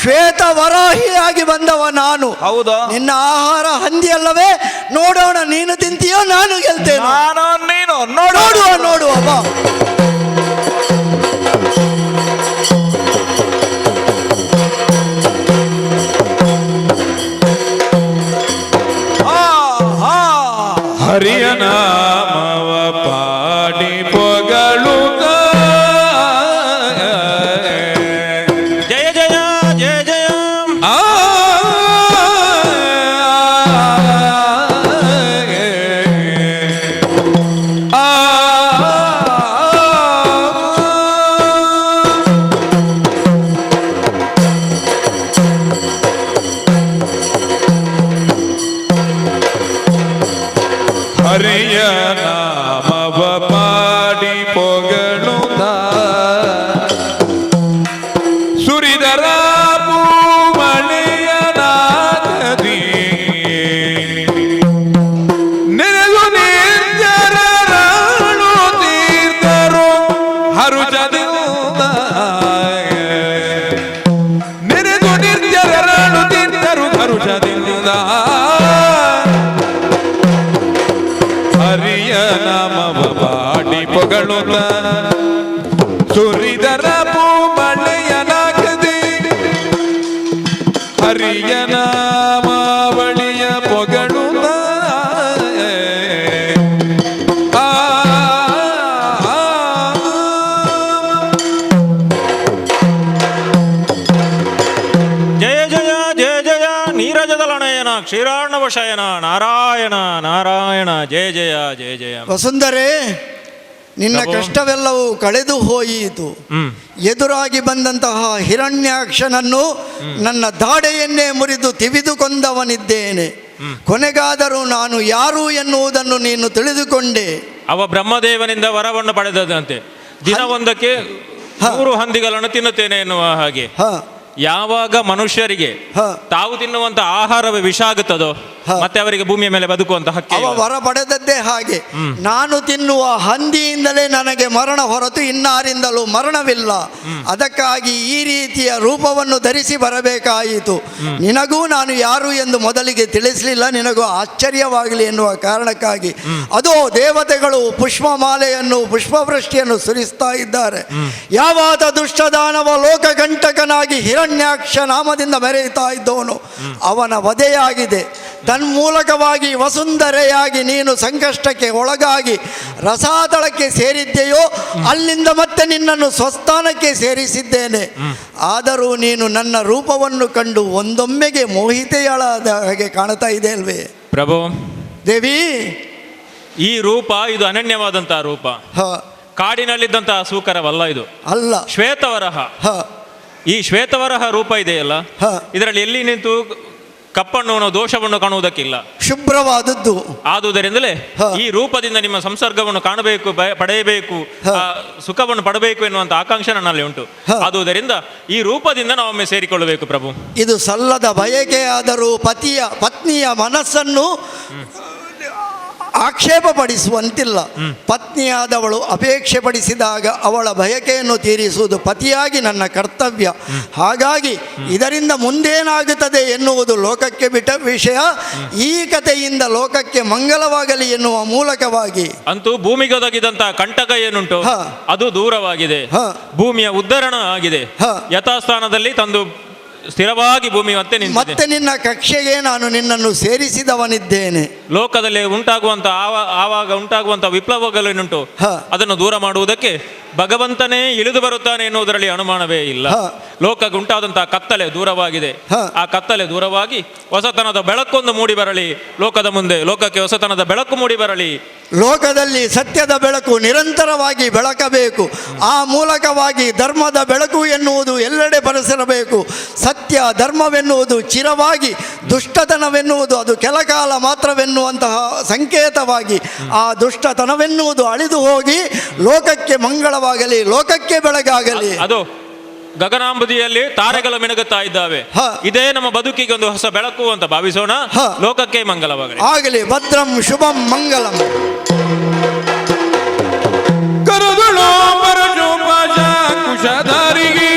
Speaker 6: ಶ್ವೇತ ವರಾಹಿಯಾಗಿ ಬಂದವ ನಾನು.
Speaker 4: ಹೌದಾ?
Speaker 6: ನಿನ್ನ ಆಹಾರ ಹಂದಿ ಅಲ್ಲವೇ? ನೋಡೋಣ, ನೀನು ತಿಂತೀಯೋ ನಾನು ಗೆಲ್ತೇನೆ.
Speaker 4: ನೀನು
Speaker 6: ನೋಡುವ ಬಾ.
Speaker 1: ಹರಿಯ ನಾಮವ ಪಾಡಿ ಪೊಗಳುತ್ತ
Speaker 5: ಜಯ ಜಯ ಜಯ ಜಯ.
Speaker 1: ಹರಿಯ ನಾಮವ ಪಾಡಿ ಪೊಗಳುತ್ತ ಸುರಿದರ ಮಳೆಯ ನಾಗದಿ ನೆನೆದು ನಿರ್ಜರರಾಳು ತೀರ್ಥರು ಹರುಜದಿಂದ ನೆನೆದು ನಿರ್ಜರರಾಳು ತೀರ್ಥರು ಹರುಜದಿಂದ ಹರಿಯ ನಾಮವ ಪಾಡಿ ಪೊಗಳುತ್ತ ಸುರಿದರ ಮಳೆಯ ನಾಗದಿ ಹರಿಯ ನಾಮಾವಳಿಯ ಪೊಗಳುತ್ತ
Speaker 5: ಜಯ ಜಯ ಜಯ ಜಯ ನೀರಜದಲನಯನ ಕ್ಷೀರಾರ್ಣವ ಶಯನ ನಾರಾಯಣ ನಾರಾಯಣ ಜಯ ಜಯ ಜಯ ಜಯ.
Speaker 6: ವಸುಂಧರೆ, ನಿನ್ನ
Speaker 5: ಪ್ರಭು.
Speaker 6: ಕಷ್ಟವೆಲ್ಲವೂ ಕಳೆದು ಹೋಯಿತು. ಎದುರಾಗಿ ಬಂದಂತಹ ಹಿರಣ್ಯಾಕ್ಷನನ್ನು ನನ್ನ ದಾಡೆಯನ್ನೇ ಮುರಿದು ತಿವಿದುಕೊಂಡವನಿದ್ದೇನೆ. ಕೊನೆಗಾದರೂ ನಾನು ಯಾರು ಎನ್ನುವುದನ್ನು ನೀನು ತಿಳಿದುಕೊಂಡೆ.
Speaker 5: ಅವ ಬ್ರಹ್ಮದೇವನಿಂದ ವರವನ್ನು ಪಡೆದದಂತೆ ದಿನವೊಂದಕ್ಕೆ 100 ಹಂದಿಗಳನ್ನು ತಿನ್ನುತ್ತೇನೆ ಎನ್ನುವ ಹಾಗೆ.
Speaker 6: ಹ
Speaker 5: ಯಾವಾಗ ಮನುಷ್ಯರಿಗೆ
Speaker 6: ಹ
Speaker 5: ತಾವು ತಿನ್ನುವಂತ ಆಹಾರವೇ ವಿಷ ಆಗುತ್ತದೋ ಮತ್ತೆ ಅವರಿಗೆ ಭೂಮಿಯ ಮೇಲೆ ಬದುಕುವಂತ ಹಕ್ಕಿ
Speaker 6: ಅವ ವರ ಪಡೆದದ್ದೇ ಹಾಗೆ. ನಾನು ತಿನ್ನುವ ಹಂದಿಯಿಂದಲೇ ನನಗೆ ಮರಣ ಹೊರತು ಇನ್ನಾರಿಂದಲೂ ಮರಣವಿಲ್ಲ. ಅದಕ್ಕಾಗಿ ಈ ರೀತಿಯ ರೂಪವನ್ನು ಧರಿಸಿ ಬರಬೇಕಾಯಿತು. ನಿನಗೂ ನಾನು ಯಾರು ಎಂದು ಮೊದಲಿಗೆ ತಿಳಿಸಲಿಲ್ಲ, ನಿನಗೂ ಆಶ್ಚರ್ಯವಾಗಲಿ ಎನ್ನುವ ಕಾರಣಕ್ಕಾಗಿ. ಅದೋ ದೇವತೆಗಳು ಪುಷ್ಪಮಾಲೆಯನ್ನು ಪುಷ್ಪವೃಷ್ಟಿಯನ್ನು ಸುರಿಸ್ತಾ ಇದ್ದಾರೆ. ಯಾವಾತ ದುಷ್ಟದಾನವ ಲೋಕಕಂಟಕನಾಗಿ ಹಿರಣ್ಯಾಕ್ಷ ನಾಮದಿಂದ ಮೆರೆಯುತ್ತಾ ಇದ್ದವನು ಅವನ ವಧೆಯಾಗಿದೆ. ತನ್ಮೂಲಕವಾಗಿ ವಸುಂಧರೆಯಾಗಿ ನೀನು ಸಂಕಷ್ಟಕ್ಕೆ ಒಳಗಾಗಿ ರಸಾತಳಕ್ಕೆ ಸೇರಿದ್ದೆಯೋ ಅಲ್ಲಿಂದ ಮತ್ತೆ ನಿನ್ನನ್ನು ಸ್ವಸ್ಥಾನಕ್ಕೆ ಸೇರಿಸಿದ್ದೇನೆ. ಆದರೂ ನೀನು ನನ್ನ ರೂಪವನ್ನು ಕಂಡು ಒಂದೊಮ್ಮೆಗೆ ಮೋಹಿತೆಯಾಳಾದ ಹಾಗೆ ಕಾಣ್ತಾ ಇದೆ ಅಲ್ವೇ
Speaker 5: ಪ್ರಭು?
Speaker 6: ದೇವಿ,
Speaker 5: ಈ ರೂಪ ಇದು ಅನನ್ಯವಾದಂತಹ ರೂಪ.
Speaker 6: ಹ
Speaker 5: ಕಾಡಿನಲ್ಲಿದ್ದಂತಹ ಸೂಕರವಲ್ಲ ಇದು.
Speaker 6: ಅಲ್ಲ,
Speaker 5: ಶ್ವೇತವರಹ.
Speaker 6: ಹ
Speaker 5: ಈ ಶ್ವೇತವರಹ ರೂಪ ಇದೆಯಲ್ಲ,
Speaker 6: ಹ
Speaker 5: ಇದರಲ್ಲಿ ಎಲ್ಲಿ ನಿಂತು ಕಪ್ಪನ್ನು ದೋಷವನ್ನು ಕಾಣುವುದಕ್ಕಿಲ್ಲ,
Speaker 6: ಶುಭ್ರವಾದದ್ದು.
Speaker 5: ಆದುದರಿಂದಲೇ
Speaker 6: ಹ.
Speaker 5: ಈ ರೂಪದಿಂದ ನಿಮ್ಮ ಸಂಸರ್ಗವನ್ನು ಕಾಣಬೇಕು, ಪಡೆಯಬೇಕು,
Speaker 6: ಹ.
Speaker 5: ಸುಖವನ್ನು ಪಡಬೇಕು ಎನ್ನುವಂತ ಆಕಾಂಕ್ಷೆ ನನ್ನಲ್ಲಿ ಉಂಟು.
Speaker 6: ಹ.
Speaker 5: ಆದುದರಿಂದ ಈ ರೂಪದಿಂದ ನಾವೊಮ್ಮೆ ಸೇರಿಕೊಳ್ಳಬೇಕು ಪ್ರಭು.
Speaker 6: ಇದು ಸಲ್ಲದ ಬಯಕೆಯಾದರೂ ಪತ್ನಿಯ ಮನಸ್ಸನ್ನು ಆಕ್ಷೇಪ ಪಡಿಸುವಂತಿಲ್ಲ. ಪತ್ನಿಯಾದವಳು ಅಪೇಕ್ಷೆ ಪಡಿಸಿದಾಗ ಅವಳ ಬಯಕೆಯನ್ನು ತೀರಿಸುವುದು ಪತಿಯಾಗಿ ನನ್ನ ಕರ್ತವ್ಯ. ಹಾಗಾಗಿ ಇದರಿಂದ ಮುಂದೇನಾಗುತ್ತದೆ ಎನ್ನುವುದು ಲೋಕಕ್ಕೆ ಬಿಟ್ಟ ವಿಷಯ. ಈ ಕಥೆಯಿಂದ ಲೋಕಕ್ಕೆ ಮಂಗಲವಾಗಲಿ ಎನ್ನುವ ಮೂಲಕವಾಗಿ
Speaker 5: ಅಂತೂ ಭೂಮಿಗೆ ಒದಗಿದಂತಹ ಕಂಟಕ ಏನುಂಟು
Speaker 6: ಹ.
Speaker 5: ಅದು ದೂರವಾಗಿದೆ.
Speaker 6: ಹ.
Speaker 5: ಭೂಮಿಯ ಉದ್ಧರಣ ಆಗಿದೆ.
Speaker 6: ಹ.
Speaker 5: ಯಥಾಸ್ಥಾನದಲ್ಲಿ ತಂದು ಸ್ಥಿರವಾಗಿ ಭೂಮಿ ಮತ್ತೆ ನಿಂತಿದೆ.
Speaker 6: ಮತ್ತೆ ನಿನ್ನ ಕಕ್ಷೆಗೆ ನಾನು ನಿನ್ನನ್ನು ಸೇರಿಸಿದವನಿದ್ದೇನೆ.
Speaker 5: ಲೋಕದಲ್ಲಿ ಉಂಟಾಗುವಂತ ಆವಾಗ ಉಂಟಾಗುವಂತ ವಿಪ್ಲವಗಳೇನುಂಟು
Speaker 6: ಹ.
Speaker 5: ಅದನ್ನು ದೂರ ಮಾಡುವುದಕ್ಕೆ ಭಗವಂತನೇ ಇಳಿದು ಬರುತ್ತಾನೆ ಎನ್ನುವುದರಲ್ಲಿ ಅನುಮಾನವೇ ಇಲ್ಲ.
Speaker 6: ಹ.
Speaker 5: ಲೋಕಕ್ಕೆ ಉಂಟಾದಂತಹ ಕತ್ತಲೆ ದೂರವಾಗಿದೆ.
Speaker 6: ಹ.
Speaker 5: ಆ ಕತ್ತಲೆ ದೂರವಾಗಿ ಹೊಸತನದ ಬೆಳಕೊಂದು ಮೂಡಿ ಬರಲಿ ಲೋಕದ ಮುಂದೆ. ಲೋಕಕ್ಕೆ ಹೊಸತನದ ಬೆಳಕು ಮೂಡಿ ಬರಲಿ.
Speaker 6: ಲೋಕದಲ್ಲಿ ಸತ್ಯದ ಬೆಳಕು ನಿರಂತರವಾಗಿ ಬೆಳಕಬೇಕು. ಆ ಮೂಲಕವಾಗಿ ಧರ್ಮದ ಬೆಳಕು ಎನ್ನುವುದು ಎಲ್ಲೆಡೆ ಪರಸಿರಬೇಕು. ಸತ್ಯ ಧರ್ಮವೆನ್ನುವುದು ಚಿರವಾಗಿ, ದುಷ್ಟತನವೆನ್ನುವುದು ಅದು ಕೆಲಕಾಲ ಮಾತ್ರವೆನ್ನುವಂತಹ ಸಂಕೇತವಾಗಿ ಆ ದುಷ್ಟತನವೆನ್ನುವುದು ಅಳಿದು ಹೋಗಿ ಲೋಕಕ್ಕೆ ಮಂಗಳವಾಗಲಿ, ಲೋಕಕ್ಕೆ ಬೆಳಗಾಗಲಿ.
Speaker 5: ಅದು ಗಗನಾಂಬುದಿಯಲ್ಲಿ ತಾರೆಗಳು ಮಿಣಗುತ್ತಾ ಇದ್ದಾವೆ.
Speaker 6: ಹ.
Speaker 5: ಇದೇ ನಮ್ಮ ಬದುಕಿಗೆ ಒಂದು ಹೊಸ ಬೆಳಕು ಅಂತ ಭಾವಿಸೋಣ.
Speaker 6: ಹ.
Speaker 5: ಲೋಕಕ್ಕೆ ಮಂಗಲವಾಗಲಿ.
Speaker 6: ಆಗಲಿ. ಭದ್ರಂ ಶುಭಂ ಮಂಗಲಂ.
Speaker 1: ಕರುದುಳು ಪರಶುಪಾಶ ಕುಶಧಾರಿಗೆ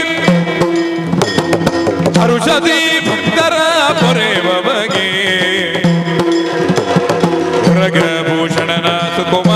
Speaker 1: ಹರುಷದಿ ಭಕ್ತರ ಪೊರೆವ ಬಗೆ ಭೂಷಣನ ಸುಕುಮಾರ